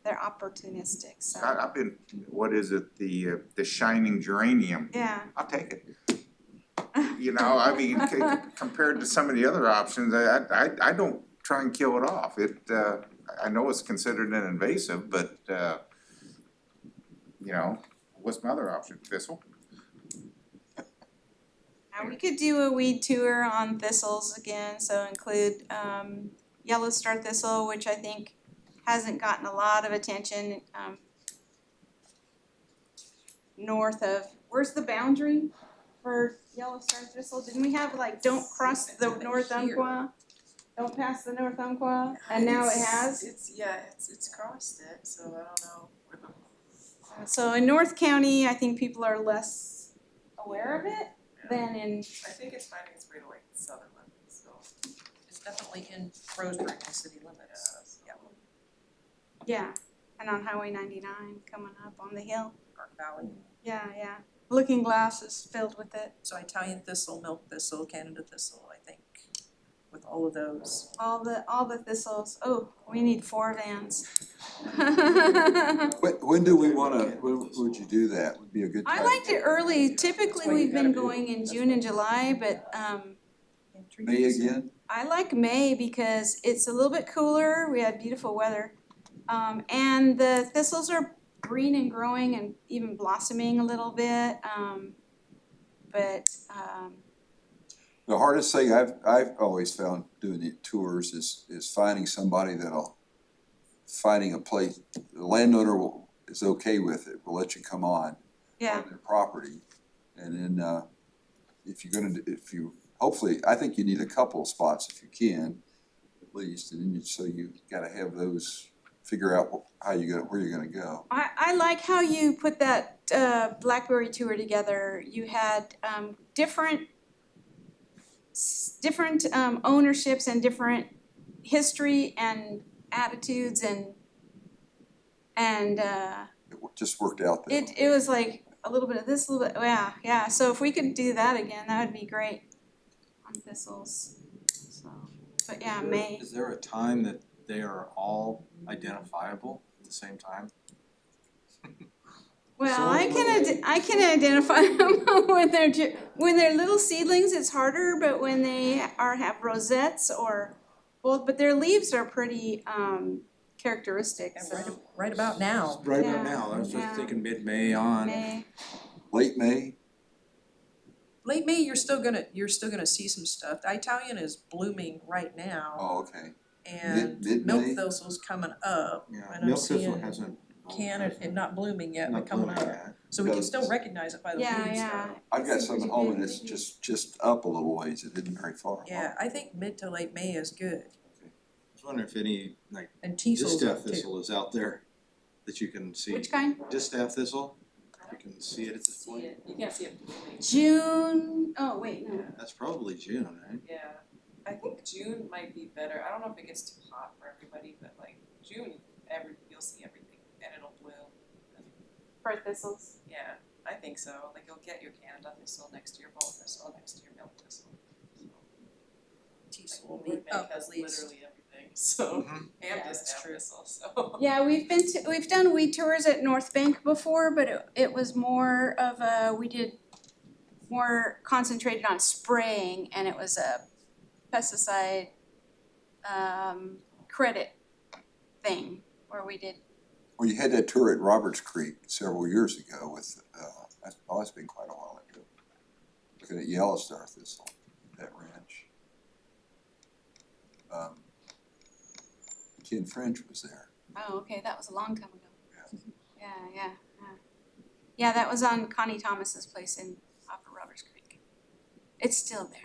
they're opportunistic, so. I've been, what is it, the shining geranium? Yeah. I'll take it. Compared to some of the other options, I don't try and kill it off. I know it's considered an invasive, but, what's my other option? Thistle? Now, we could do a weed tour on thistles again, so include yellow star thistle, which I think hasn't gotten a lot of attention north of, where's the boundary for yellow star thistle? Didn't we have don't cross the North Umpqua? Don't pass the North Umpqua, and now it has? It's crossed it, so I don't know. So in North County, I think people are less aware of it than in. I think it's finding its way to southern limits, so. It's definitely in Roseburg and city limits. Yeah, Yeah, and on Highway 99 coming up on the hill. Park Valley. Yeah. Looking Glass is filled with it. So Italian thistle, milk thistle, Canada thistle, I think, with all of those. All the thistles. Oh, we need 4 vans. When do we when would you do that? Would be a good time. I liked it early. Typically, we've been going in June and July, but May again? I like May because it's a little bit cooler, we had beautiful weather. And the thistles are green and growing and even blossoming a little bit, The hardest thing I've always found doing the tours is finding somebody finding a place, the landowner is okay with it, will let you come on their property. And then, hopefully, I think you need a couple of spots if you can, at least, and then so you gotta have those, figure out where you're gonna go. I like how you put that Blackberry tour together. You had different ownerships and different history and attitudes and It just worked out that way. it was like a little bit of this, a little bit, yeah. So if we could do that again, that would be great on thistles. So, but yeah, May. Is there a time that they are all identifiable at the same time? Well, I can identify them when they're little seedlings. It's harder, but when they have rosettes or both, but their leaves are pretty characteristic. And So right about now. Right Yeah, about now, I was just yeah. thinking mid-May on. May. Late May, Late May, you're still gonna see some stuff. The Italian is blooming right now, okay. and Mid-May? milk thistle's coming up. Yeah, And I'm milk thistle seeing hasn't. and not blooming yet, Not but coming blooming up. yet. So we can still recognize it by the leaves though. Yeah. I've got some at home and it's just up a little ways, it isn't very far. Yeah, I think mid to late May is good, I was wondering if any, like, and teasel's distaff up too. thistle is out there that you can see. Which kind? Distaff thistle, you can see it at this point. You can't see it blooming. June. Oh wait, no. That's probably June, right? Yeah, I think June might be better. I don't know if it gets too hot for everybody, but like June, you'll see everything and it'll bloom. For thistles. Yeah, I think so. Like you'll get your Canada thistle next to your bow thistle, next to your milk thistle. Teasel will Like be Woodbank up has at least. literally everything, so, Mhm. and Yeah, just that's true. thistle, so. Yeah, we've done weed tours at North Bank before, but it was more of we did more concentrated on spraying, and it was a pesticide credit thing where we did. Well, you had that tour at Roberts Creek several years ago with, that's been quite a while ago. Looking at yellow star thistle, that ranch. Ken French was there. Oh, okay, that was a long time ago. Yeah. Yeah, that was on Connie Thomas's place off of Roberts Creek. It's still there.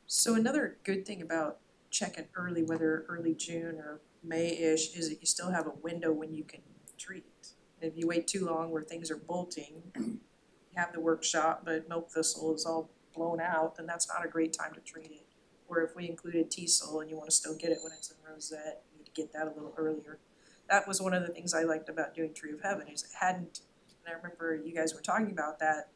So another good thing about checking early, whether early June or May-ish, is that you still have a window when you can treat. If you wait too long where things are bolting, you have the workshop, but milk thistle is all blown out, then that's not a great time to treat it. Where if we included teasel and you wanna still get it when it's in rosette, you need to get that a little earlier. That was one of the things I liked about doing Tree of Heaven, is it hadn't, and I remember you guys were talking about that,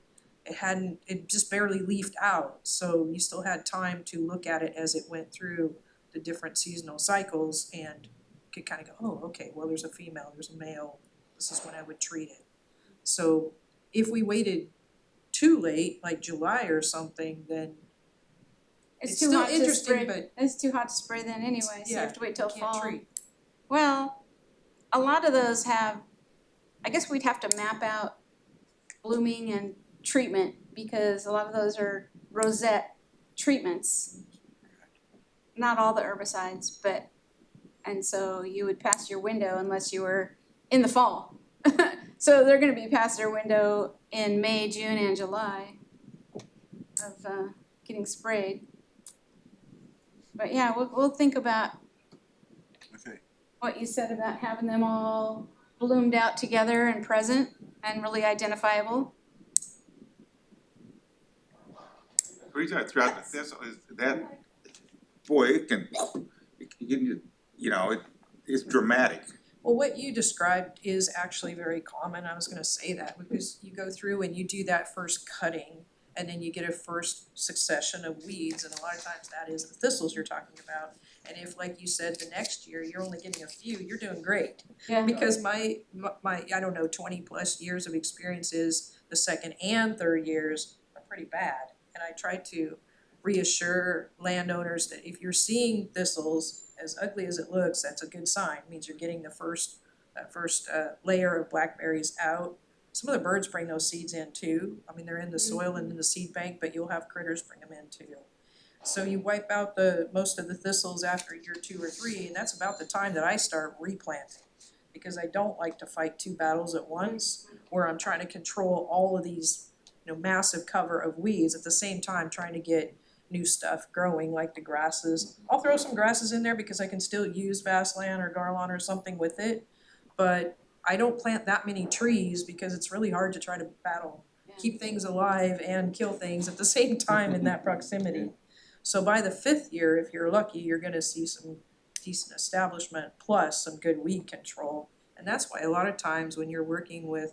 it just barely leafed out, so you still had time to look at it as it went through the different seasonal cycles and could kind of go, oh, okay, well, there's a female, there's a male, this is when I would treat it. So if we waited too late, like July or something, then it's too still hot to interesting, spray. but It's too hot to spray then anyway, so you yeah, have to wait till you can't fall. treat. Well, a lot of those have, I guess we'd have to map out blooming and treatment, because a lot of those are rosette treatments. Not all the herbicides, but, and so you would pass your window unless you were in the fall. So they're gonna be past their window in May, June, and July of getting sprayed. But yeah, we'll think about Okay. what you said about having them all bloomed out together and present and really identifiable. The reason I threw out the thistle is that, boy, it can, it's dramatic. Well, what you described is actually very common, I was gonna say that, because you go through and you do that first cutting, and then you get a first succession of weeds, and a lot of times that is the thistles you're talking about. And if, like you said, the next year, you're only getting a few, you're doing great. Yeah. Because my, I don't know, 20+ years of experience is the second and third years are pretty bad. And I try to reassure landowners that if you're seeing thistles, as ugly as it looks, that's a good sign, it means you're getting that first layer of blackberries out. Some of the birds bring those seeds in too, I mean, they're in the soil and in the seed bank, but you'll have critters bring them in too. So you wipe out most of the thistles after year 2 or 3, and that's about the time that I start replanting. Because I don't like to fight 2 battles at once, where I'm trying to control all of these, massive cover of weeds at the same time trying to get new stuff growing, like the grasses. I'll throw some grasses in there because I can still use Vaseland or Garlon or something with it, but I don't plant that many trees because it's really hard to try to keep things alive and kill things at the same time in that proximity. So by the 5th year, if you're lucky, you're gonna see some decent establishment plus some good weed control. And that's why a lot of times when you're working with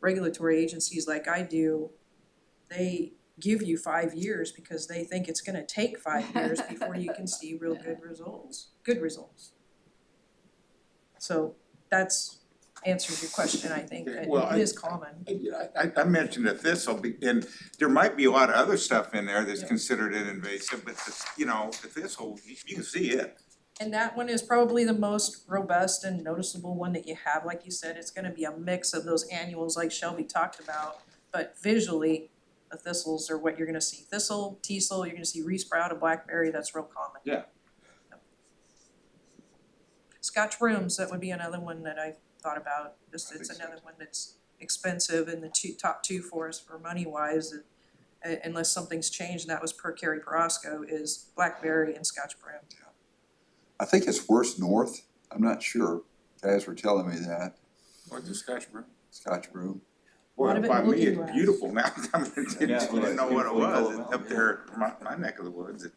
regulatory agencies like I do, they give you 5 years because they think it's gonna take 5 years before you can see real good results. So that's answers your question, I think, that Well, it is common. I mentioned the thistle, and there might be a lot of other stuff in there that's Yeah. considered an invasive, but the thistle, you can see it. And that one is probably the most robust and noticeable one that you have. Like you said, it's gonna be a mix of those annuals like Shelby talked about. But visually, the thistles are what you're gonna see. Thistle, teasel, you're gonna see resprout of blackberry, that's real common. Yeah. Scotch brooms, that would be another one that I thought about. It's another one that's expensive and the top two for us for money wise. Unless something's changed, and that was per Carrie Perosco, is blackberry and Scotch broom. I think it's worse north, I'm not sure, guys were telling me that, What's the Scotch broom? Scotch broom. Lot of Well, it by me, looking it's glass. beautiful now, I mean, Yeah, didn't know what it was, yeah. up there, my neck of the woods. And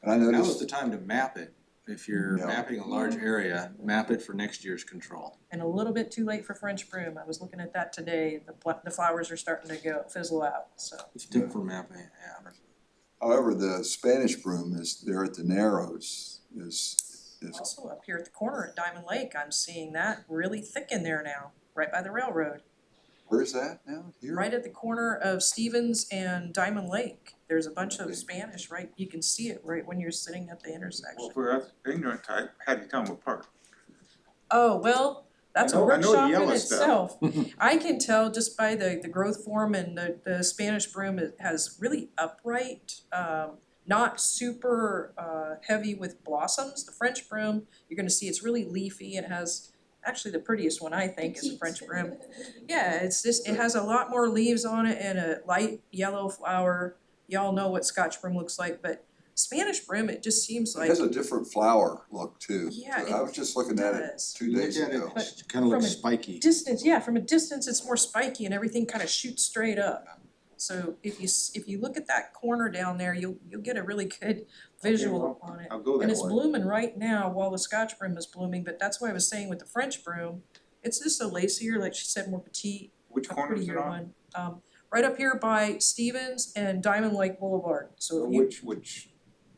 I That was noticed, the time to map it. If you're Yeah. mapping a large area, map it for next year's control. And a little bit too late for French broom. I was looking at that today. The flowers are starting to fizzle out, so. It's tip for mapping, yeah. however, the Spanish broom is there at the Narrows, is Also up here at the corner at Diamond Lake, I'm seeing that really thick in there now, right by the railroad. where's that now? Here? Right at the corner of Stevens and Diamond Lake. There's a bunch of Spanish, right? You can see it right when you're sitting at the Well, intersection. for us ignorant type, how do you tell them apart? Oh, well, that's a I know the workshop in yellow itself. stuff. I can tell just by the growth form and the Spanish broom, it has really upright, not super heavy with blossoms. The French broom, you're gonna see it's really leafy. It has, actually the prettiest one I think is the French broom. Yeah, it's just, it has a lot more leaves on it and a light yellow flower. Y'all know what Scotch broom looks like, but Spanish broom, it just seems It like, has a different flower look too. Yeah, I was just looking at it does. 2 days Look at ago. it, it kinda looks From a spiky. distance, yeah, from a distance, it's more spiky and everything kind of shoots straight up. So if you look at that corner down there, you'll get a really good visual on it. I'll go that And it's way. blooming right now while the Scotch broom is blooming, but that's why I was saying with the French broom, it's just a lacier, like she said, more petite, Which a corner is it prettier on? one. Right up here by Stevens and Diamond Lake Boulevard, so if you,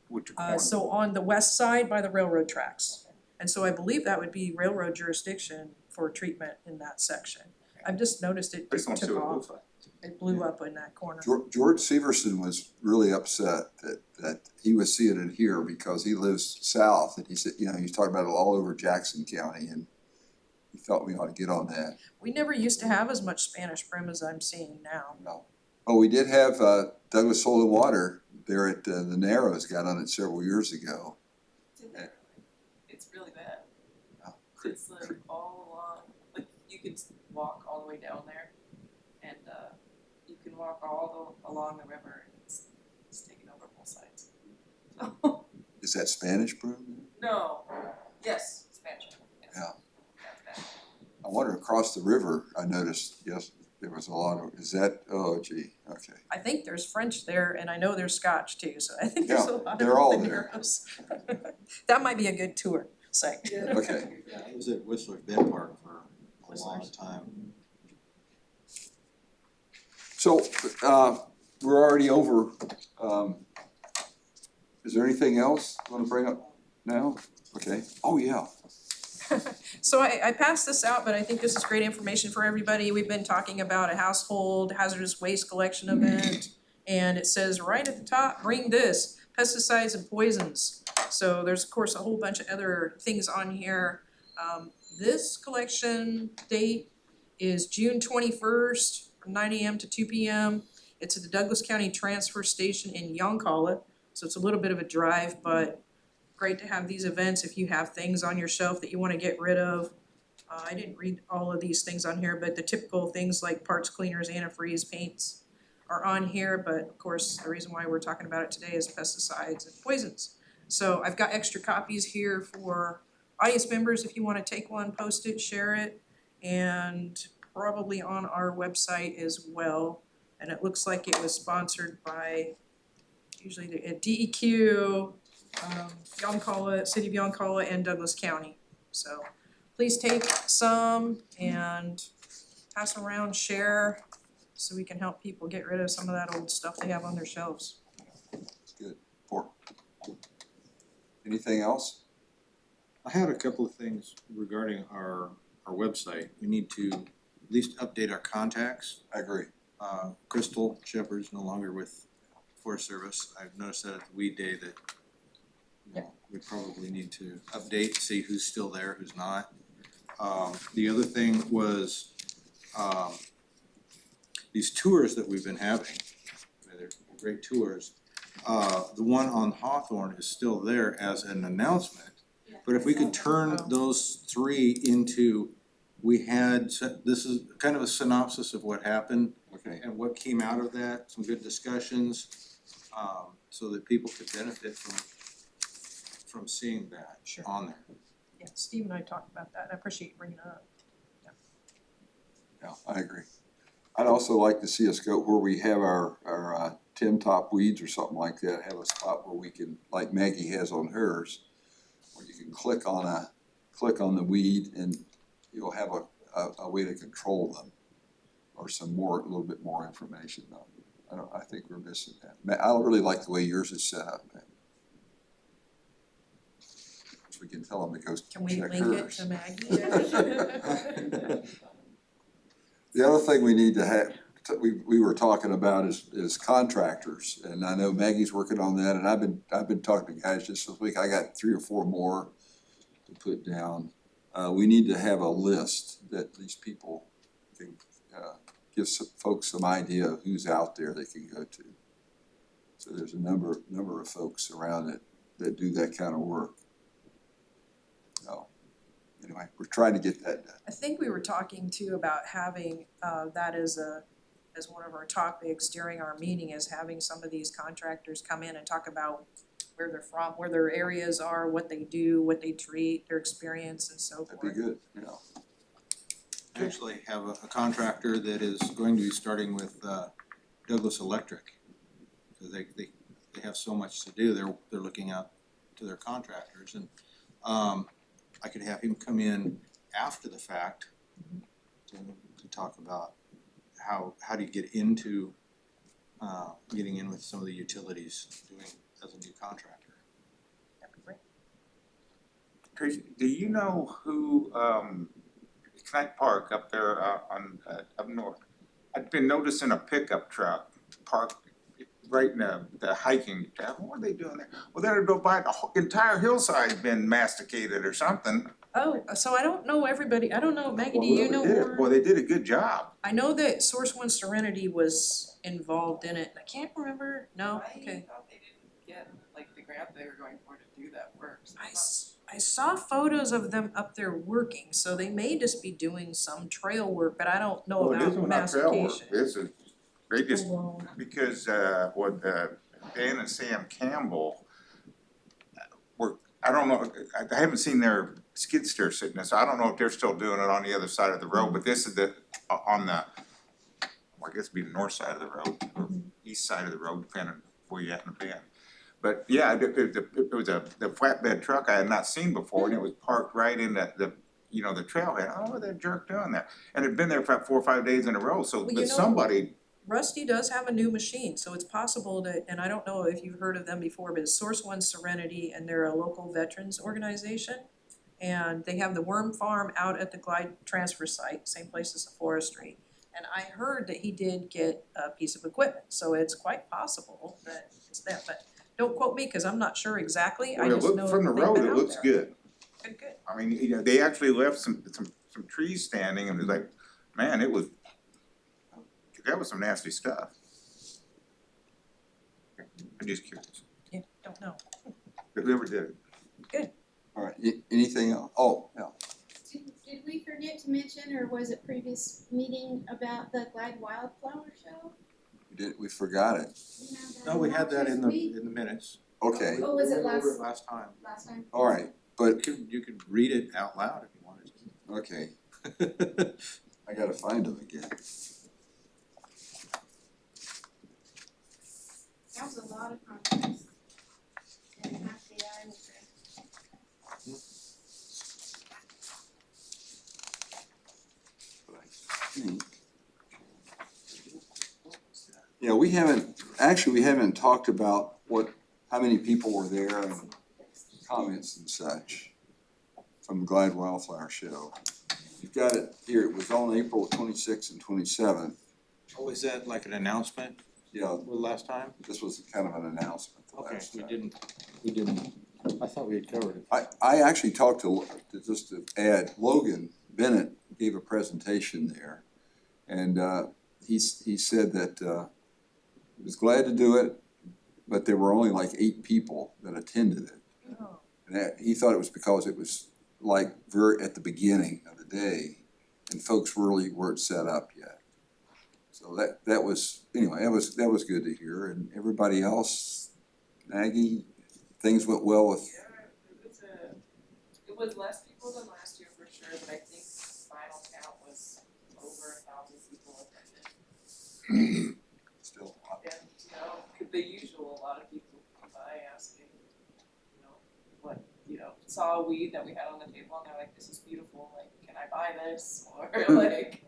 Which corner? so on the west side by the railroad tracks. And so I believe that would be railroad jurisdiction for treatment in that section. I've just noticed it I just just don't see took what it off, looks like. it blew up in that corner. George Severson was really upset that he was seeing it here because he lives south and he said, he's talking about it all over Jackson County and he thought we ought to get on that. We never used to have as much Spanish broom as I'm seeing now. No. Oh, we did have Douglas Soil and Water there at the Narrows, got on it several years ago. It's really bad. Oh, It's like all along, like you can walk all the way down there and you can walk along the river and it's taking over both sides. Is that Spanish broom? No, yes, Spanish, yes. Yeah. That's bad. I wonder across the river, I noticed, yes, there was a lot of, is that, oh gee, okay. I think there's French there and I know there's Scotch too, so I think there's Yeah, a lot of they're all the there. Narrows. That might be a good tour site. Okay. Yeah, I was at Whistler Bed Park for a long time. So, we're already over, is there anything else you wanna bring up now? Okay, oh yeah, So I passed this out, but I think this is great information for everybody. We've been talking about a household hazardous waste collection event. And it says right at the top, bring this. pesticides and poisons. So there's of course a whole bunch of other things on here. This collection date is June 21st from 9 AM to 2 PM. It's at the Douglas County Transfer Station in Yoncalla, so it's a little bit of a drive, but great to have these events if you have things on your shelf that you wanna get rid of. I didn't read all of these things on here, but the typical things like parts cleaners, antifreeze, paints are on here, but of course, the reason why we're talking about it today is pesticides and poisons. So I've got extra copies here for audience members, if you wanna take one, post it, share it, and probably on our website as well. And it looks like it was sponsored by usually the DEQ, Yoncalla, City of Yoncalla, and Douglas County. So please take some and pass around, share, so we can help people get rid of some of that old stuff they have on their shelves. Good. Four. Anything else? I had a couple of things regarding our website. We need to at least update our contacts. I agree. Crystal Shepherd's no longer with Forest Service. I've noticed that at the weed day that, you know, we probably need to update, see who's still there, who's not. The other thing was, these tours that we've been having, they're great tours. The one on Hawthorne is still there as an announcement. But if we could turn those three into, this is kind of a synopsis of what happened Okay. and what came out of that, some good discussions, so that people could benefit from seeing that Sure. on there. Yeah, Steve and I talked about that, and I appreciate you bringing it up. Yeah, I agree. I'd also like to see us go where we have our 10 top weeds or something like that, have a spot where we can, like Maggie has on hers, where you can click on the weed and you'll have a way to control them. Or a little bit more information though. I think we're missing that. I really like the way yours is set up, man. So we can tell them to go Can we check link it hers. to Maggie? The other thing we need to have, we were talking about is contractors, and I know Maggie's working on that, and I've been talking to guys just this week, I got 3 or 4 more to put down. We need to have a list that these people can, give some folks some idea of who's out there they can go to. So there's a number of folks around that do that kind of work. So, anyway, we're trying to get that done. I think we were talking too about having that as one of our topics during our meeting, is having some of these contractors come in and talk about where they're from, where their areas are, what they do, what they treat, their experience and so forth. That'd be good, you know. I actually have a contractor that is going to be starting with Douglas Electric. Because they have so much to do, they're looking out to their contractors, and I could have him come in after the fact to talk about how do you get into getting in with some of the utilities doing as a new contractor. That'd be great. Tracy, do you know who, Knight Park up there up north? I've been noticing a pickup truck parked right in the hiking trail. What are they doing there? Well, they're go by, the entire hillside's been masticated or something. Oh, so I don't know everybody, I don't know, Maggie, do Well, you know they did- more? Well, they did a good job. I know that Source One Serenity was involved in it, and I can't remember, no, okay. I thought they didn't get like the grant they were going for to do that work, so I saw photos of them up there working, so they may just be doing some trail work, but I don't know Well, this about was not trail work. mastication. This is, they just, Full blown. because Dan and Sam Campbell were, I don't know, I haven't seen their skid steer sitting there, so I don't know if they're still doing it on the other side of the road, but this is on the, well, I guess it'd be the north side of the road, or east side of the road, depending where you're at in the bend. But yeah, it was the flatbed truck I had not seen before, and it was parked right in the trailhead. I don't know what that jerk doing there, and it'd been there for 4 or 5 days in a row, so, Well, you but know- somebody, Rusty does have a new machine, so it's possible that, and I don't know if you've heard of them before, but it's Source One Serenity, and they're a local veterans organization. And they have the worm farm out at the Glide transfer site, same place as the forestry. And I heard that he did get a piece of equipment, so it's quite possible that it's them, but don't quote me, cause I'm not sure exactly, I Well, it just looked, know from the they've road, been it out looks there. good. Good, good. I mean, you know, they actually left some trees standing and it was like, man, it was, that was some nasty stuff. I'm just curious, Yeah, don't know. whoever did it. All right, anything else? Oh, yeah. Did we forget to mention, or was it previous meeting about the Glide Wildflower Show? We forgot it. No, we had that in the minutes. Okay, Oh, was it We went over last- Last time. Last time? all right, but, You could read it out loud if you wanted okay, to. I gotta find them again. That was a lot of contracts. And half the eye was there. But I think. Yeah, we haven't talked about how many people were there and comments and such from the Glide Wildflower Show. You've got it here, it was on April 26th and 27th. Oh, is that like an announcement Yeah, the last time? this was kind of an announcement the Okay, last we time. didn't, I thought we had covered it. I actually talked to just to add, Logan Bennett gave a presentation there. And he said that he was glad to do it, but there were only like 8 people that attended it. Oh. And that, he thought it was because it was like very at the beginning of the day and folks really weren't set up yet. So that was, anyway, that was good to hear. And everybody else, Maggie, things went well with, It was less people than last year for sure, but I think final count was over 1,000 people attended. still, And, you know, the usual, a lot of people come by asking, you know, what, you know, saw a weed that we had on the table and they're like, this is beautiful, like, can I buy this? Or like,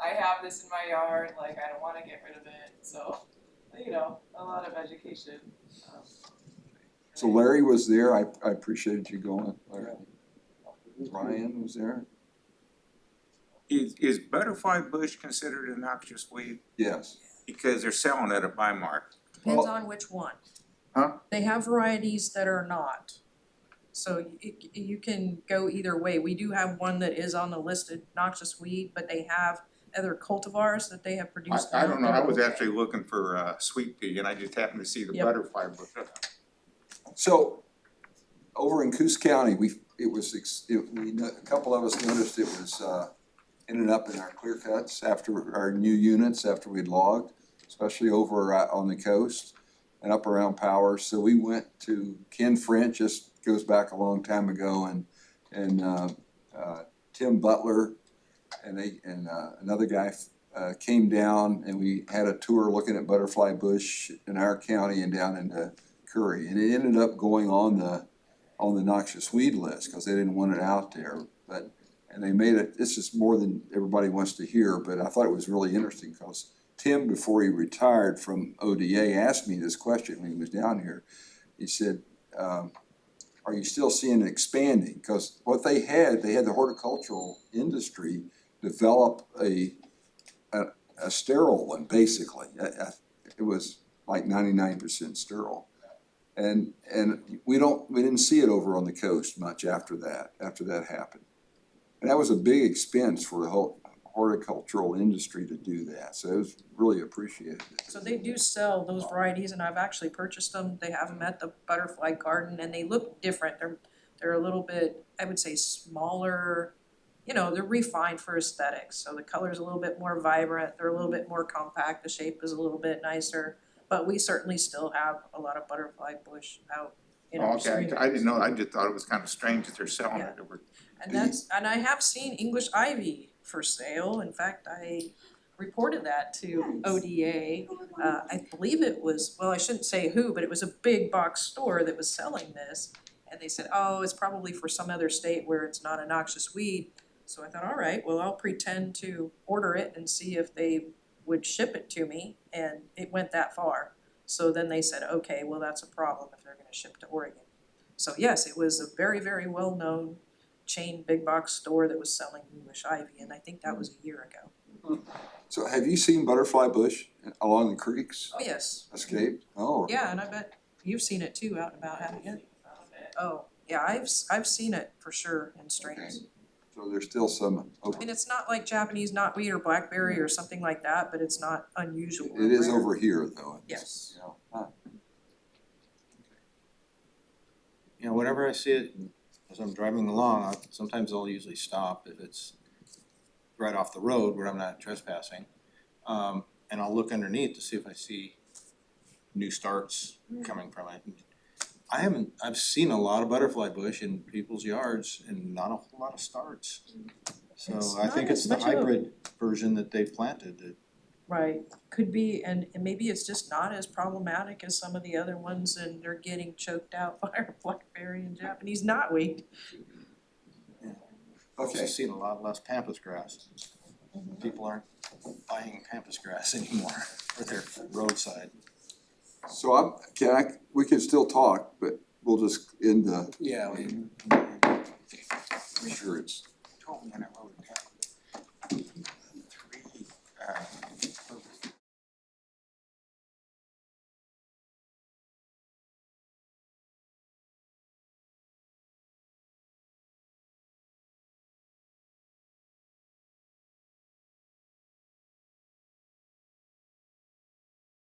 I have this in my yard, like, I don't wanna get rid of it, so, you know, a lot of education. so Larry was there. I appreciated you going, Larry. Ryan was there. Is butterfly bush considered a noxious weed? Yes. Because they're selling it at Bimart. Depends Well- on which one. Huh? They have varieties that are not. So you can go either way. We do have one that is on the listed noxious weed, but they have other cultivars that they have produced. I don't know, I was Okay. actually looking for sweet pea and I just happened to see the Yep. butterfly bush. So, over in Coos County, a couple of us noticed it was, ended up in our clear cuts after our new units, after we'd logged, especially over on the coast and up around Powers. So we went to Ken French, just goes back a long time ago, and Tim Butler and another guy came down and we had a tour looking at butterfly bush in our county and down into Curry. And it ended up going on the noxious weed list because they didn't want it out there. And they made it, this is more than everybody wants to hear, but I thought it was really interesting because Tim, before he retired from ODA, asked me this question when he was down here. He said, are you still seeing it expanding? Because what they had the horticultural industry develop a sterile one, basically. It was like 99% sterile. And we didn't see it over on the coast much after that happened. And that was a big expense for the whole horticultural industry to do that, so it was really appreciated. So they do sell those varieties and I've actually purchased them. They have them at the Butterfly Garden and they look different. They're a little bit, I would say, smaller. You know, they're refined for aesthetics, so the color's a little bit more vibrant, they're a little bit more compact, the shape is a little bit nicer. But we certainly still have a lot of butterfly bush out in our Okay, street. I didn't know, I just thought it was kind of strange that they're selling Yeah. it over. And I have seen English ivy for sale. In fact, I reported that to ODA. I believe it was, well, I shouldn't say who, but it was a big box store that was selling this. And they said, oh, it's probably for some other state where it's not a noxious weed. So I thought, all right, well, I'll pretend to order it and see if they would ship it to me. And it went that far. So then they said, okay, well, that's a problem if they're gonna ship to Oregon. So yes, it was a very, very well-known chain big box store that was selling English ivy, and I think that was a year ago. So have you seen butterfly bush along the creeks Oh, yes, escape? Oh, yeah, and I bet You've seen it too out and about, haven't you? Oh, yeah, I've seen it for sure in strains. So there's still some, I mean, it's not like Japanese knotweed or blackberry or something like that, but it's not unusual. or it is rare. over here though. Yes. You know, huh. You know, whenever I see it, as I'm driving along, sometimes I'll usually stop if it's right off the road where I'm not trespassing. And I'll look underneath to see if I see new starts coming from it. I've seen a lot of butterfly bush in people's yards and not a whole lot of starts. So It's I think not it's as the much of a- hybrid version that they've planted that, Right, could be, and maybe it's just not as problematic as some of the other ones and they're getting choked out by our blackberry and Japanese knotweed. I've also Okay, seen a lot less pampas grass. People aren't buying pampas grass anymore for their roadside. so we can still talk, but we'll just end the, Yeah. sure it's. Told me and I wrote it down. 3,